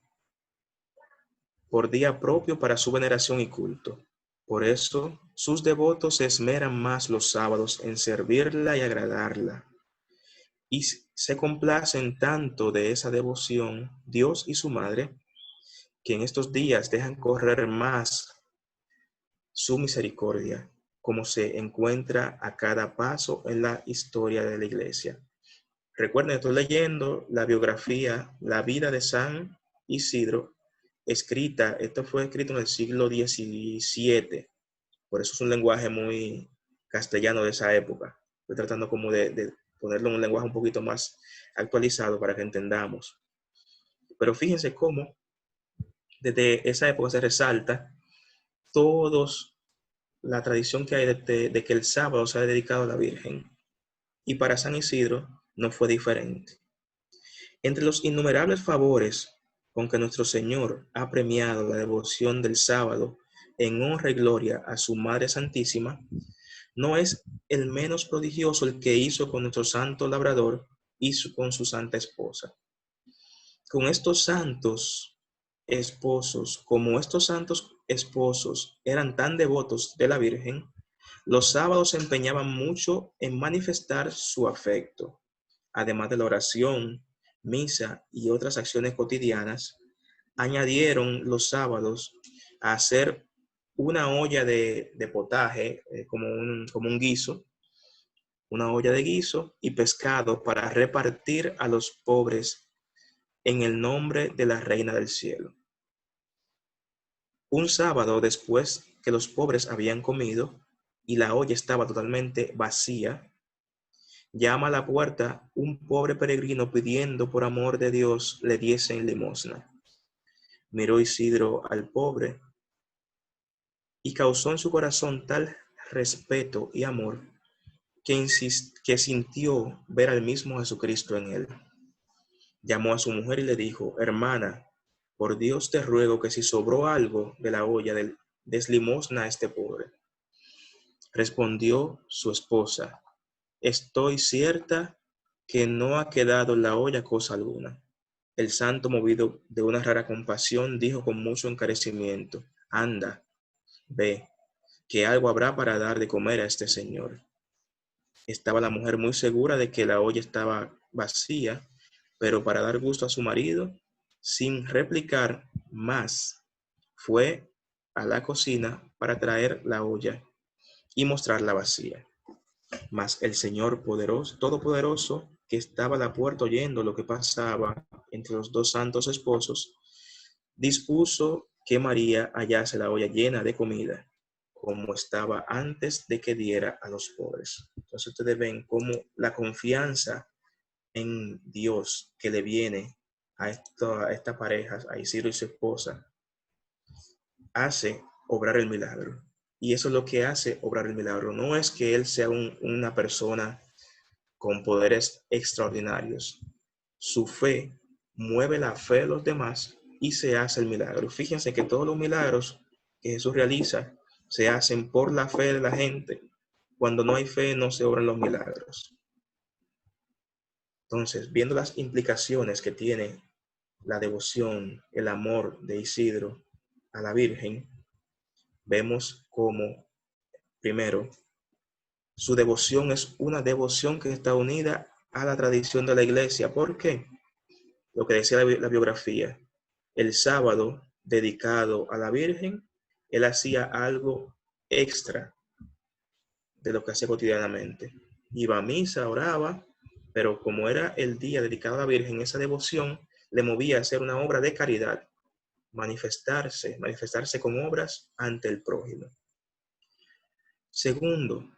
Speaker 5: por día propio para su veneración y culto. Por eso, sus devotos se esmeran más los sábados en servirla y agradarla. Y se complacen tanto de esa devoción, Dios y su Madre, que en estos días dejan correr más su misericordia, como se encuentra a cada paso en la historia de la Iglesia. Recuerden, estoy leyendo la biografía, la vida de San Isidro, esto fue escrito en el siglo XVII, por eso es un lenguaje muy castellano de esa época. Estoy tratando como de ponerlo en un lenguaje un poquito más actualizado para que entendamos. Pero fíjense cómo desde esa época se resalta la tradición que hay de que el sábado sea dedicado a la Virgen. Y para San Isidro no fue diferente. Entre los innumerables favores con que nuestro Señor ha premiado la devoción del sábado en honra y gloria a su Madre Santísima, no es el menos prodigioso el que hizo con nuestro santo labrador y con su santa esposa. Como estos santos esposos eran tan devotos de la Virgen, los sábados se empeñaban mucho en manifestar su afecto. Además de la oración, misa y otras acciones cotidianas, añadieron los sábados a hacer una olla de potaje, como un guiso, una olla de guiso y pescado para repartir a los pobres en el nombre de la Reina del Cielo. Un sábado después que los pobres habían comido y la olla estaba totalmente vacía, llama a la puerta un pobre peregrino pidiendo por amor de Dios le diesen limosna. Miró Isidro al pobre y causó en su corazón tal respeto y amor que sintió ver al mismo Jesucristo en él. Llamó a su mujer y le dijo: hermana, por Dios te ruego que si sobró algo de la olla des limosna a este pobre. Respondió su esposa: estoy cierta que no ha quedado en la olla cosa alguna. El santo, movido de una rara compasión, dijo con mucho encarecimiento: anda, ve, que algo habrá para dar de comer a este señor. Estaba la mujer muy segura de que la olla estaba vacía, pero para dar gusto a su marido, sin replicar más, fue a la cocina para traer la olla y mostrarla vacía. Mas el Señor todopoderoso, que estaba a la puerta oyendo lo que pasaba entre los dos santos esposos, dispuso que María hallase la olla llena de comida, como estaba antes de que diera a los pobres. Entonces ustedes ven cómo la confianza en Dios que le viene a esta pareja, a Isidro y su esposa, hace obrar el milagro. Y eso es lo que hace obrar el milagro. No es que él sea una persona con poderes extraordinarios. Su fe mueve la fe de los demás y se hace el milagro. Fíjense que todos los milagros que Jesús realiza se hacen por la fe de la gente. Cuando no hay fe, no se obran los milagros. Entonces, viendo las implicaciones que tiene la devoción, el amor de Isidro a la Virgen, vemos como, primero, su devoción es una devoción que está unida a la tradición de la iglesia. ¿Por qué? Lo que decía la biografía: el sábado dedicado a la Virgen, él hacía algo extra de lo que hacía cotidianamente. Iba a misa, oraba, pero como era el día dedicado a la Virgen, esa devoción le movía a hacer una obra de caridad, manifestarse con obras ante el prójimo. Segundo,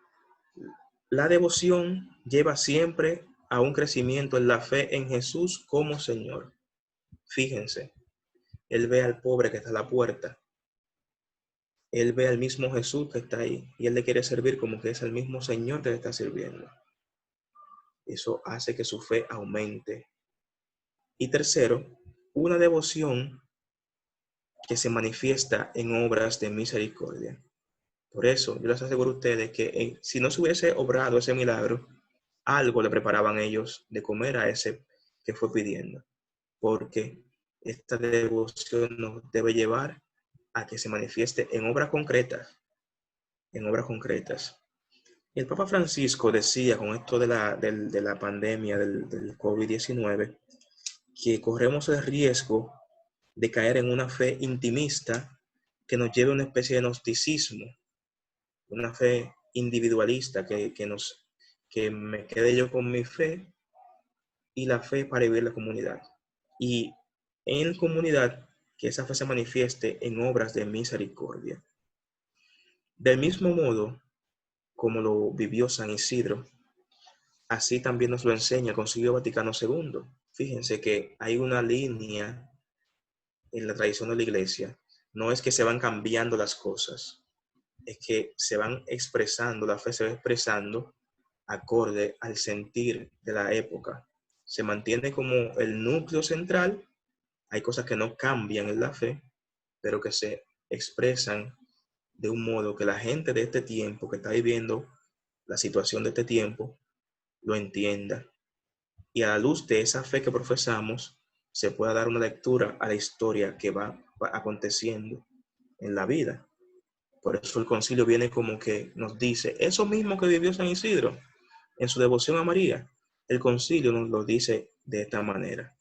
Speaker 5: la devoción lleva siempre a un crecimiento en la fe en Jesús como Señor. Fíjense, él ve al pobre que está a la puerta. Él ve al mismo Jesús que está ahí y él le quiere servir como que es el mismo Señor que le está sirviendo. Eso hace que su fe aumente. Y tercero, una devoción que se manifiesta en obras de misericordia. Por eso yo les aseguro a ustedes que si no se hubiese obrado ese milagro, algo le preparaban ellos de comer a ese que fue pidiendo. Porque esta devoción nos debe llevar a que se manifieste en obras concretas. En obras concretas. El Papa Francisco decía con esto de la pandemia del COVID-19 que corremos el riesgo de caer en una fe intimista que nos lleve a una especie de gnosticismo, una fe individualista que me quede yo con mi fe y la fe para vivir la comunidad. Y en comunidad que esa fe se manifieste en obras de misericordia. Del mismo modo como lo vivió San Isidro, así también nos lo enseña el Concilio Vaticano II. Fíjense que hay una línea en la tradición de la Iglesia. No es que se van cambiando las cosas, es que se van expresando, la fe se va expresando acorde al sentir de la época. Se mantiene como el núcleo central. Hay cosas que no cambian en la fe, pero que se expresan de un modo que la gente de este tiempo, que está viviendo la situación de este tiempo, lo entienda. Y a la luz de esa fe que profesamos, se pueda dar una lectura a la historia que va aconteciendo en la vida. Por eso el concilio viene como que nos dice, eso mismo que vivió San Isidro en su devoción a María, el concilio nos lo dice de esta manera.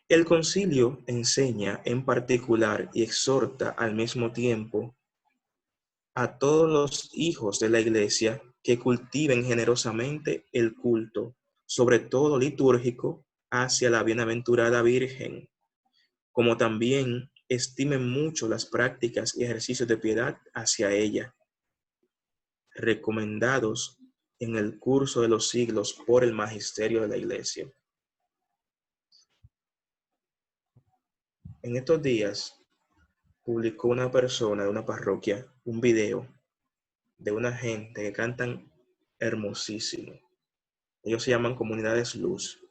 Speaker 5: El concilio enseña en particular y exhorta al mismo tiempo a todos los hijos de la Iglesia que cultiven generosamente el culto, sobre todo litúrgico, hacia la bienaventurada Virgen, como también estimen mucho las prácticas y ejercicios de piedad hacia ella, recomendados en el curso de los siglos por el magisterio de la Iglesia. En estos días publicó una persona de una parroquia un video de una gente que cantan hermosísimo. Ellos se llaman Comunidades Luz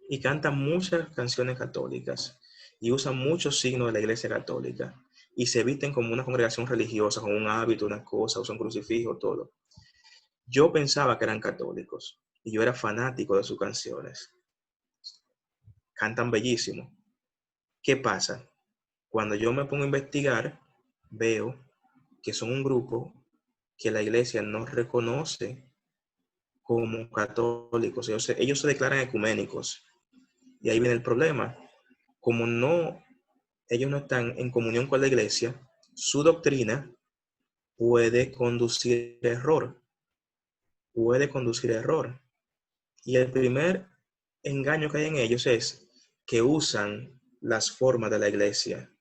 Speaker 5: y cantan muchas canciones católicas y usan muchos signos de la Iglesia Católica y se visten como una congregación religiosa, con un hábito, una cosa, usan crucifijo, todo. Yo pensaba que eran católicos y yo era fanático de sus canciones. Cantan bellísimo. ¿Qué pasa? Cuando yo me pongo a investigar, veo que son un grupo que la Iglesia no reconoce como católicos. Ellos se declaran ecuménicos. Y ahí viene el problema. Como ellos no están en comunión con la Iglesia, su doctrina puede conducir error. Y el primer engaño que hay en ellos es que usan las formas de la Iglesia.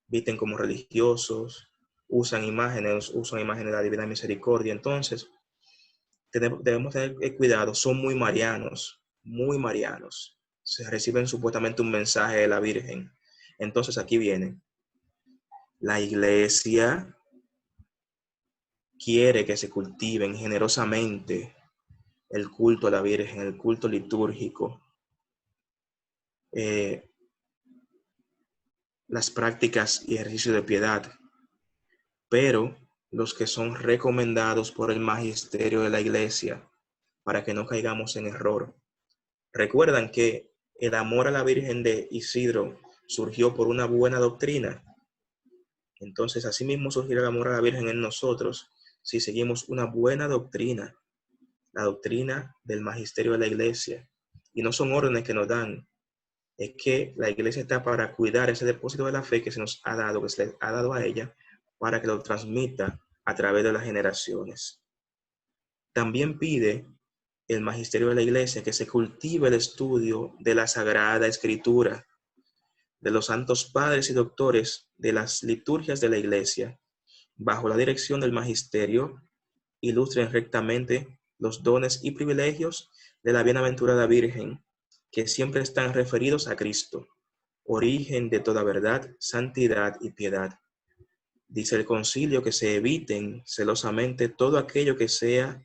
Speaker 5: Visten como religiosos, usan imágenes de la Divina Misericordia. Entonces, debemos tener cuidado. Son muy marianos. Se reciben supuestamente un mensaje de la Virgen. Entonces, aquí viene. La Iglesia quiere que se cultiven generosamente el culto a la Virgen, el culto litúrgico, las prácticas y ejercicios de piedad, pero los que son recomendados por el magisterio de la Iglesia, para que no caigamos en error. Recuerdan que el amor a la Virgen de Isidro surgió por una buena doctrina. Entonces, asimismo surgirá el amor a la Virgen en nosotros si seguimos una buena doctrina, la doctrina del magisterio de la Iglesia. Y no son órdenes que nos dan, es que la Iglesia está para cuidar ese depósito de la fe que se nos ha dado, que se le ha dado a ella, para que lo transmita a través de las generaciones. También pide el magisterio de la Iglesia que se cultive el estudio de la Sagrada Escritura, de los santos padres y doctores de las liturgias de la Iglesia, bajo la dirección del magisterio, ilustren rectamente los dones y privilegios de la bienaventurada Virgen, que siempre están referidos a Cristo, origen de toda verdad, santidad y piedad. Dice el concilio que se eviten celosamente todo aquello que sea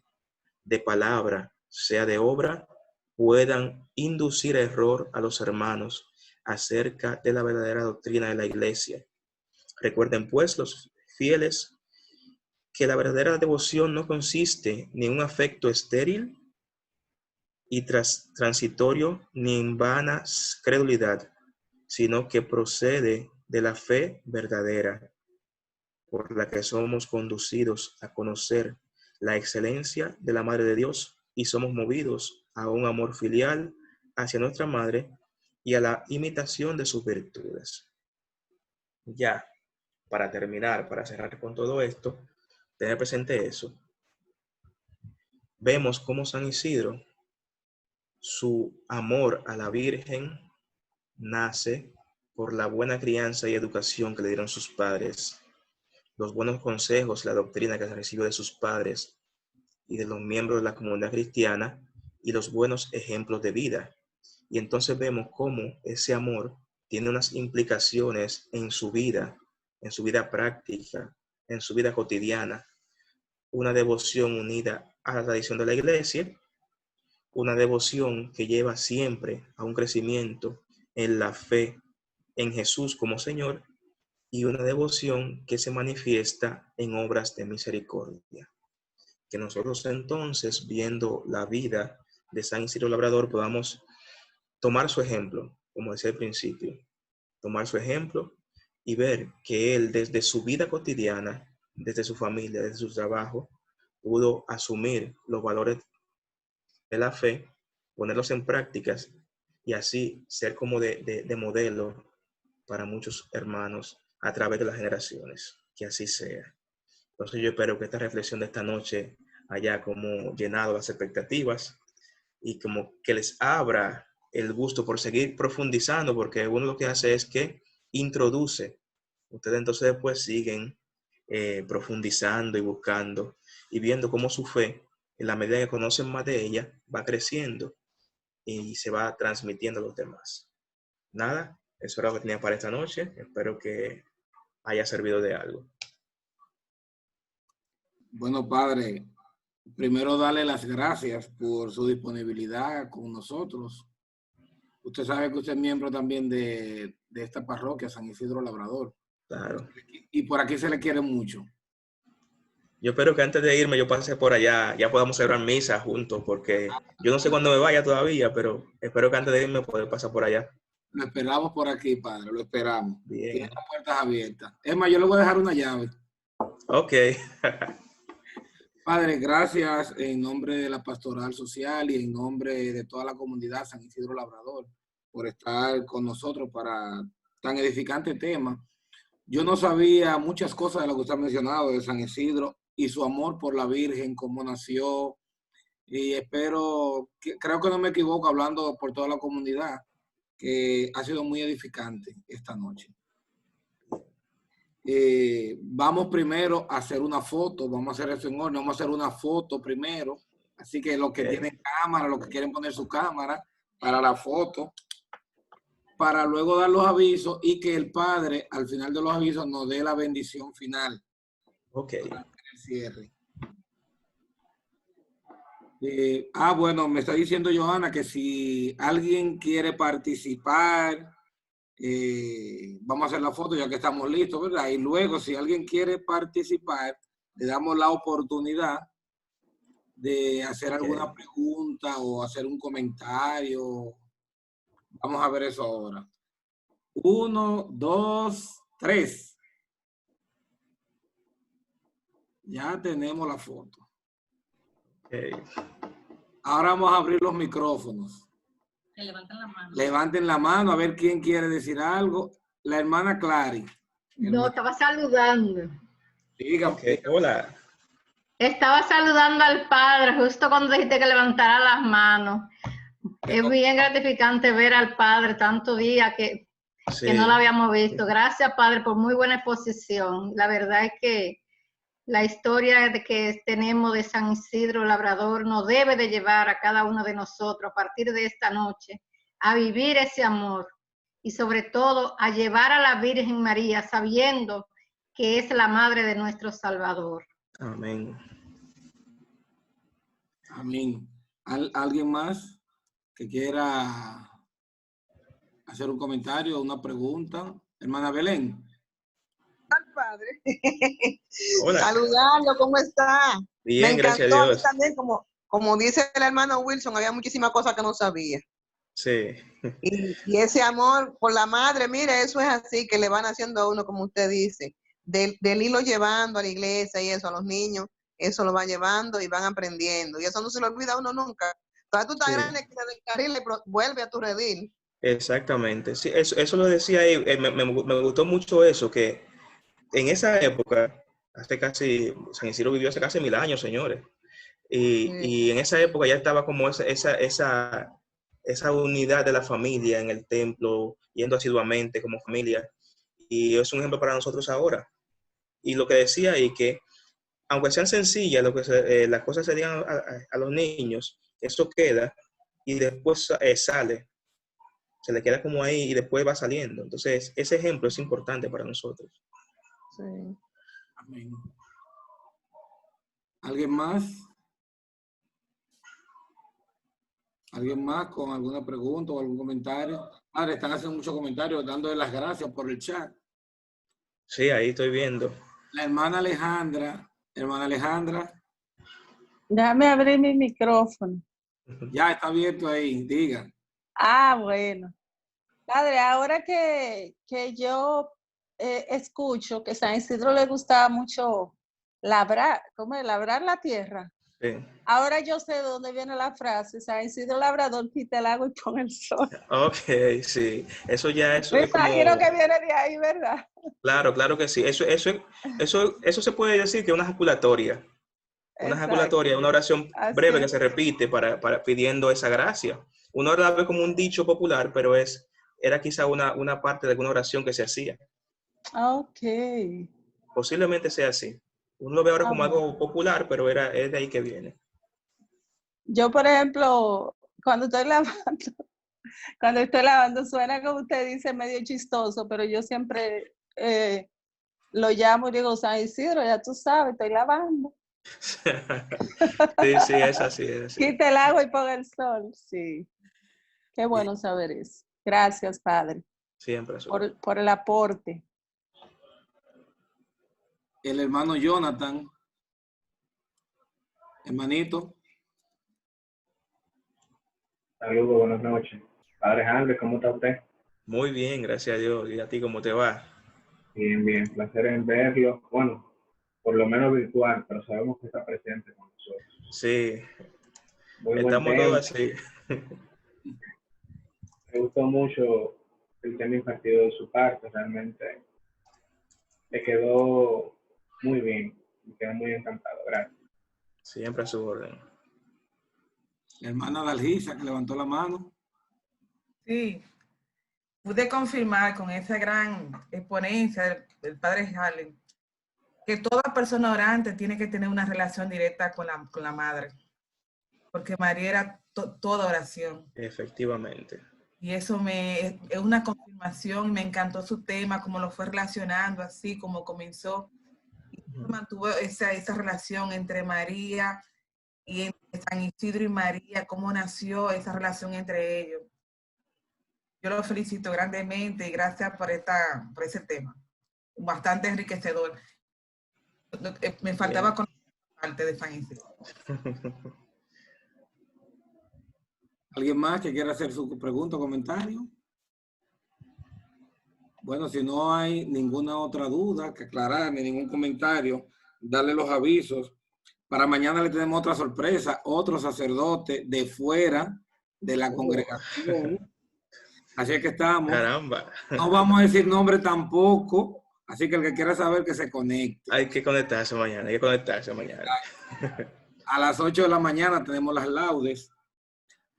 Speaker 5: de palabra, sea de obra, puedan inducir error a los hermanos acerca de la verdadera doctrina de la Iglesia. Recuerden pues los fieles que la verdadera devoción no consiste ni en un afecto estéril y transitorio, ni en vana credulidad, sino que procede de la fe verdadera, por la que somos conducidos a conocer la excelencia de la Madre de Dios y somos movidos a un amor filial hacia nuestra Madre y a la imitación de sus virtudes. Ya, para terminar, para cerrar con todo esto, tener presente eso. Vemos cómo San Isidro, su amor a la Virgen nace por la buena crianza y educación que le dieron sus padres, los buenos consejos, la doctrina que recibió de sus padres y de los miembros de la comunidad cristiana y los buenos ejemplos de vida. Y entonces vemos cómo ese amor tiene unas implicaciones en su vida práctica, en su vida cotidiana. Una devoción unida a la tradición de la Iglesia, una devoción que lleva siempre a un crecimiento en la fe en Jesús como Señor, y una devoción que se manifiesta en obras de misericordia. Que nosotros entonces, viendo la vida de San Isidro Labrador, podamos tomar su ejemplo, como decía al principio, tomar su ejemplo y ver que él desde su vida cotidiana, desde su familia, desde su trabajo, pudo asumir los valores de la fe, ponerlos en prácticas y así ser como de modelo para muchos hermanos a través de las generaciones. Que así sea. Entonces yo espero que esta reflexión de esta noche haya como llenado las expectativas y como que les abra el gusto por seguir profundizando, porque uno lo que hace es que introduce. Ustedes entonces después siguen profundizando y buscando y viendo cómo su fe, en la medida que conocen más de ella, va creciendo y se va transmitiendo a los demás. Nada, eso era lo que tenía para esta noche. Espero que haya servido de algo.
Speaker 2: Bueno, padre, primero darle las gracias por su disponibilidad con nosotros. Usted sabe que usted es miembro también de esta parroquia, San Isidro Labrador.
Speaker 5: Claro.
Speaker 2: Y por aquí se le quiere mucho.
Speaker 5: Yo espero que antes de irme yo pase por allá, ya podamos celebrar misa juntos, porque yo no sé cuándo me vaya todavía, pero espero que antes de irme poder pasar por allá.
Speaker 2: Lo esperamos por aquí, padre, lo esperamos.
Speaker 5: Bien.
Speaker 2: Tiene las puertas abiertas. Es más, yo le voy a dejar una llave.
Speaker 5: Ok.
Speaker 2: Padre, gracias en nombre de la Pastoral Social y en nombre de toda la comunidad San Isidro Labrador por estar con nosotros para tan edificante tema. Yo no sabía muchas cosas de lo que usted ha mencionado de San Isidro y su amor por la Virgen, cómo nació, y creo que no me equivoco hablando por toda la comunidad, que ha sido muy edificante esta noche. Vamos primero a hacer una foto, vamos a hacer eso en orden, vamos a hacer una foto primero, así que los que tienen cámara, los que quieren poner su cámara para la foto, para luego dar los avisos y que el padre al final de los avisos nos dé la bendición final.
Speaker 5: Ok.
Speaker 2: Para el cierre. Bueno, me está diciendo Johanna que si alguien quiere participar, vamos a hacer la foto ya que estamos listos, ¿verdad? Y luego, si alguien quiere participar, le damos la oportunidad de hacer alguna pregunta o hacer un comentario. Vamos a ver eso ahora. 1, 2, 3. Ya tenemos la foto.
Speaker 5: Okay.
Speaker 2: Ahora vamos a abrir los micrófonos.
Speaker 4: Que levanten la mano.
Speaker 2: Levanten la mano a ver quién quiere decir algo. La hermana Clary.
Speaker 6: No, estaba saludando.
Speaker 2: Diga.
Speaker 5: Okay. Hola.
Speaker 6: Estaba saludando al padre justo cuando dijiste que levantara las manos. Es bien gratificante ver al padre tanto día que no lo habíamos visto. Gracias, padre, por muy buena exposición. La verdad es que la historia que tenemos de San Isidro Labrador nos debe de llevar a cada uno de nosotros a partir de esta noche a vivir ese amor y sobre todo a llevar a la Virgen María sabiendo que es la madre de nuestro Salvador.
Speaker 5: Amén.
Speaker 2: Amén. ¿Alguien más que quiera hacer un comentario o una pregunta? Hermana Belén.
Speaker 7: Al padre.
Speaker 5: Hola.
Speaker 7: Saludarlo, ¿cómo está?
Speaker 5: Bien,
Speaker 7: Me
Speaker 5: gracias
Speaker 7: encantó
Speaker 5: a Dios.
Speaker 7: también, como dice el hermano Wilson, había muchísimas cosas que no sabía.
Speaker 5: Sí.
Speaker 7: Y ese amor por la madre, mire, eso es así, que le van haciendo a uno, como usted dice, del hilo llevando a la iglesia y eso, a los niños, eso lo va llevando y van aprendiendo. Y eso no se lo olvida a uno nunca. Entonces tú estás grande que del carril y vuelve a tu redil.
Speaker 5: Exactamente. Sí, eso lo decía ahí. Me gustó mucho eso, que en esa época, San Isidro vivió hace casi 1000 años, señores. Y en esa época ya estaba como esa unidad de la familia en el templo, yendo asiduamente como familia. Y es un ejemplo para nosotros ahora. Y lo que decía ahí, que aunque sean sencillas, las cosas se digan a los niños, eso queda y después sale. Se le queda como ahí y después va saliendo. Entonces, ese ejemplo es importante para nosotros.
Speaker 7: Sí.
Speaker 2: Amén. ¿Alguien más? ¿Alguien más con alguna pregunta o algún comentario? Padre, están haciendo muchos comentarios, dándole las gracias por el chat.
Speaker 5: Sí, ahí estoy viendo.
Speaker 2: La hermana Alejandra. Hermana Alejandra.
Speaker 8: Déjame abrir mi micrófono.
Speaker 2: Ya está abierto ahí, diga.
Speaker 8: Bueno. Padre, ahora que yo escucho que San Isidro le gustaba mucho labrar, ¿cómo es? Labrar la tierra.
Speaker 5: Sí.
Speaker 8: Ahora yo sé de dónde viene la frase, San Isidro Labrador, quita el agua y pon el sol.
Speaker 5: Ok, sí. Eso ya eso
Speaker 8: Me
Speaker 5: es como...
Speaker 8: imagino que viene de ahí, ¿verdad?
Speaker 5: Claro, claro que sí. Eso se puede decir que es una ejaculatoria. Una ejaculatoria, una oración
Speaker 8: Así
Speaker 5: breve que
Speaker 8: es.
Speaker 5: se repite para pidiendo esa gracia. Uno la ve como un dicho popular, pero era quizá una parte de alguna oración que se hacía.
Speaker 8: Ok.
Speaker 5: Posiblemente sea así. Uno lo ve ahora como
Speaker 8: Ah,
Speaker 5: algo popular, pero es de ahí que viene.
Speaker 8: yo, por ejemplo, cuando estoy lavando, suena como usted dice, medio chistoso, pero yo siempre lo llamo y digo, San Isidro, ya tú sabes, estoy lavando.
Speaker 5: Sí, sí, es así, es así.
Speaker 8: Quita el agua y ponga el sol. Sí. Qué bueno saber eso. Gracias, Padre,
Speaker 5: Siempre.
Speaker 8: por el aporte.
Speaker 2: El hermano Jonathan, hermanito.
Speaker 3: Saludos, buenas noches. Padre Andrés, ¿cómo está usted?
Speaker 5: Muy bien, gracias a Dios. ¿Y a ti cómo te va?
Speaker 3: Bien, bien, placer en verlo. Bueno, por lo menos virtual, pero sabemos que está presente con nosotros.
Speaker 5: Sí,
Speaker 3: Muy buen
Speaker 5: estamos
Speaker 3: tema.
Speaker 5: todos así.
Speaker 3: Me gustó mucho el tema impartido de su parte, realmente le quedó muy bien, me quedó muy encantado, gracias.
Speaker 5: Siempre a su orden.
Speaker 2: La hermana Dalgisa, que levantó la mano.
Speaker 9: Sí, pude confirmar con esa gran exponencia del padre Harley que toda persona orante tiene que tener una relación directa con la madre, porque María era toda oración.
Speaker 5: Efectivamente.
Speaker 9: Y eso es una confirmación, me encantó su tema, como lo fue relacionando, así como comenzó. Y mantuvo esa relación entre María y entre San Isidro y María, cómo nació esa relación entre ellos. Yo lo felicito grandemente y gracias por ese tema. Bastante enriquecedor. Me faltaba con parte de San Isidro.
Speaker 2: ¿Alguien más que quiera hacer su pregunta o comentario? Bueno, si no hay ninguna otra duda que aclarar, ni ningún comentario, darle los avisos. Para mañana le tenemos otra sorpresa, otro sacerdote de fuera de la congregación. Así es que estamos.
Speaker 5: Caramba.
Speaker 2: No vamos a decir nombre tampoco, así que el que quiera saber que se conecte.
Speaker 5: Hay que conectarse mañana,
Speaker 2: A las 8 de la mañana tenemos las laudes.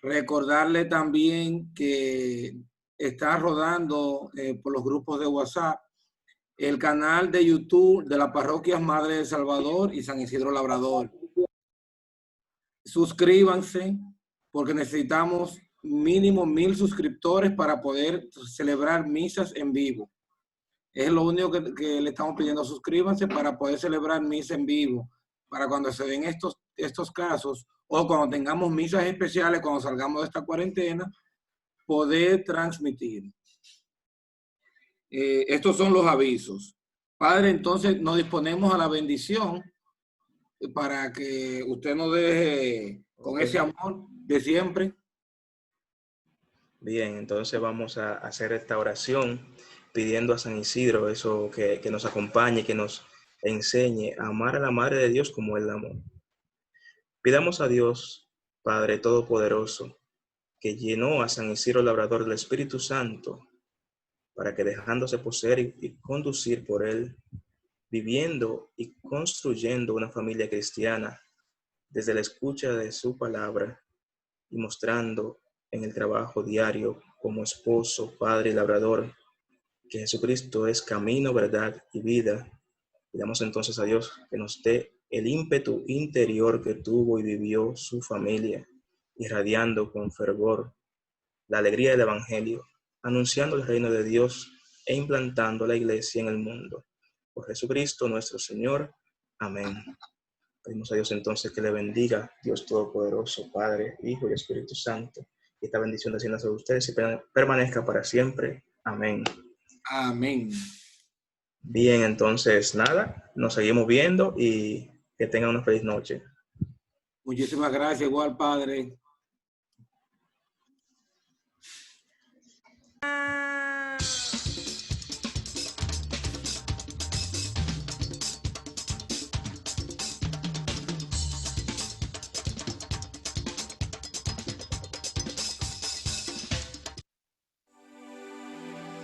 Speaker 2: Recordarle también que está rodando por los grupos de WhatsApp el canal de YouTube de la parroquia Madre de Salvador y San Isidro Labrador. Suscríbanse porque necesitamos mínimo 1000 suscriptores para poder celebrar misas en vivo. Es lo único que le estamos pidiendo, suscríbanse para poder celebrar misa en vivo, para cuando se den estos casos o cuando tengamos misas especiales, cuando salgamos de esta cuarentena, poder transmitir. Estos son los avisos. Padre, entonces nos disponemos a la bendición para que usted nos deje con ese amor de siempre.
Speaker 5: Bien, entonces vamos a hacer esta oración pidiendo a San Isidro eso que nos acompañe, que nos enseñe a amar a la Madre de Dios como Él la amó. Pidamos a Dios, Padre Todopoderoso, que llenó a San Isidro Labrador del Espíritu Santo, para que dejándose poseer y conducir por Él, viviendo y construyendo una familia cristiana desde la escucha de su palabra y mostrando en el trabajo diario como esposo, padre y labrador, que Jesucristo es camino, verdad y vida. Pidamos entonces a Dios que nos dé el ímpetu interior que tuvo y vivió su familia, irradiando con fervor la alegría del Evangelio, anunciando el reino de Dios e implantando la iglesia en el mundo. Por Jesucristo nuestro Señor. Amén. Pedimos a Dios entonces que le bendiga, Dios Todopoderoso, Padre, Hijo y Espíritu Santo. Y esta bendición descienda sobre ustedes y permanezca para siempre. Amén.
Speaker 2: Amén.
Speaker 5: Bien, entonces nada, nos seguimos viendo y que tengan una feliz noche.
Speaker 2: Muchísimas gracias, igual, Padre.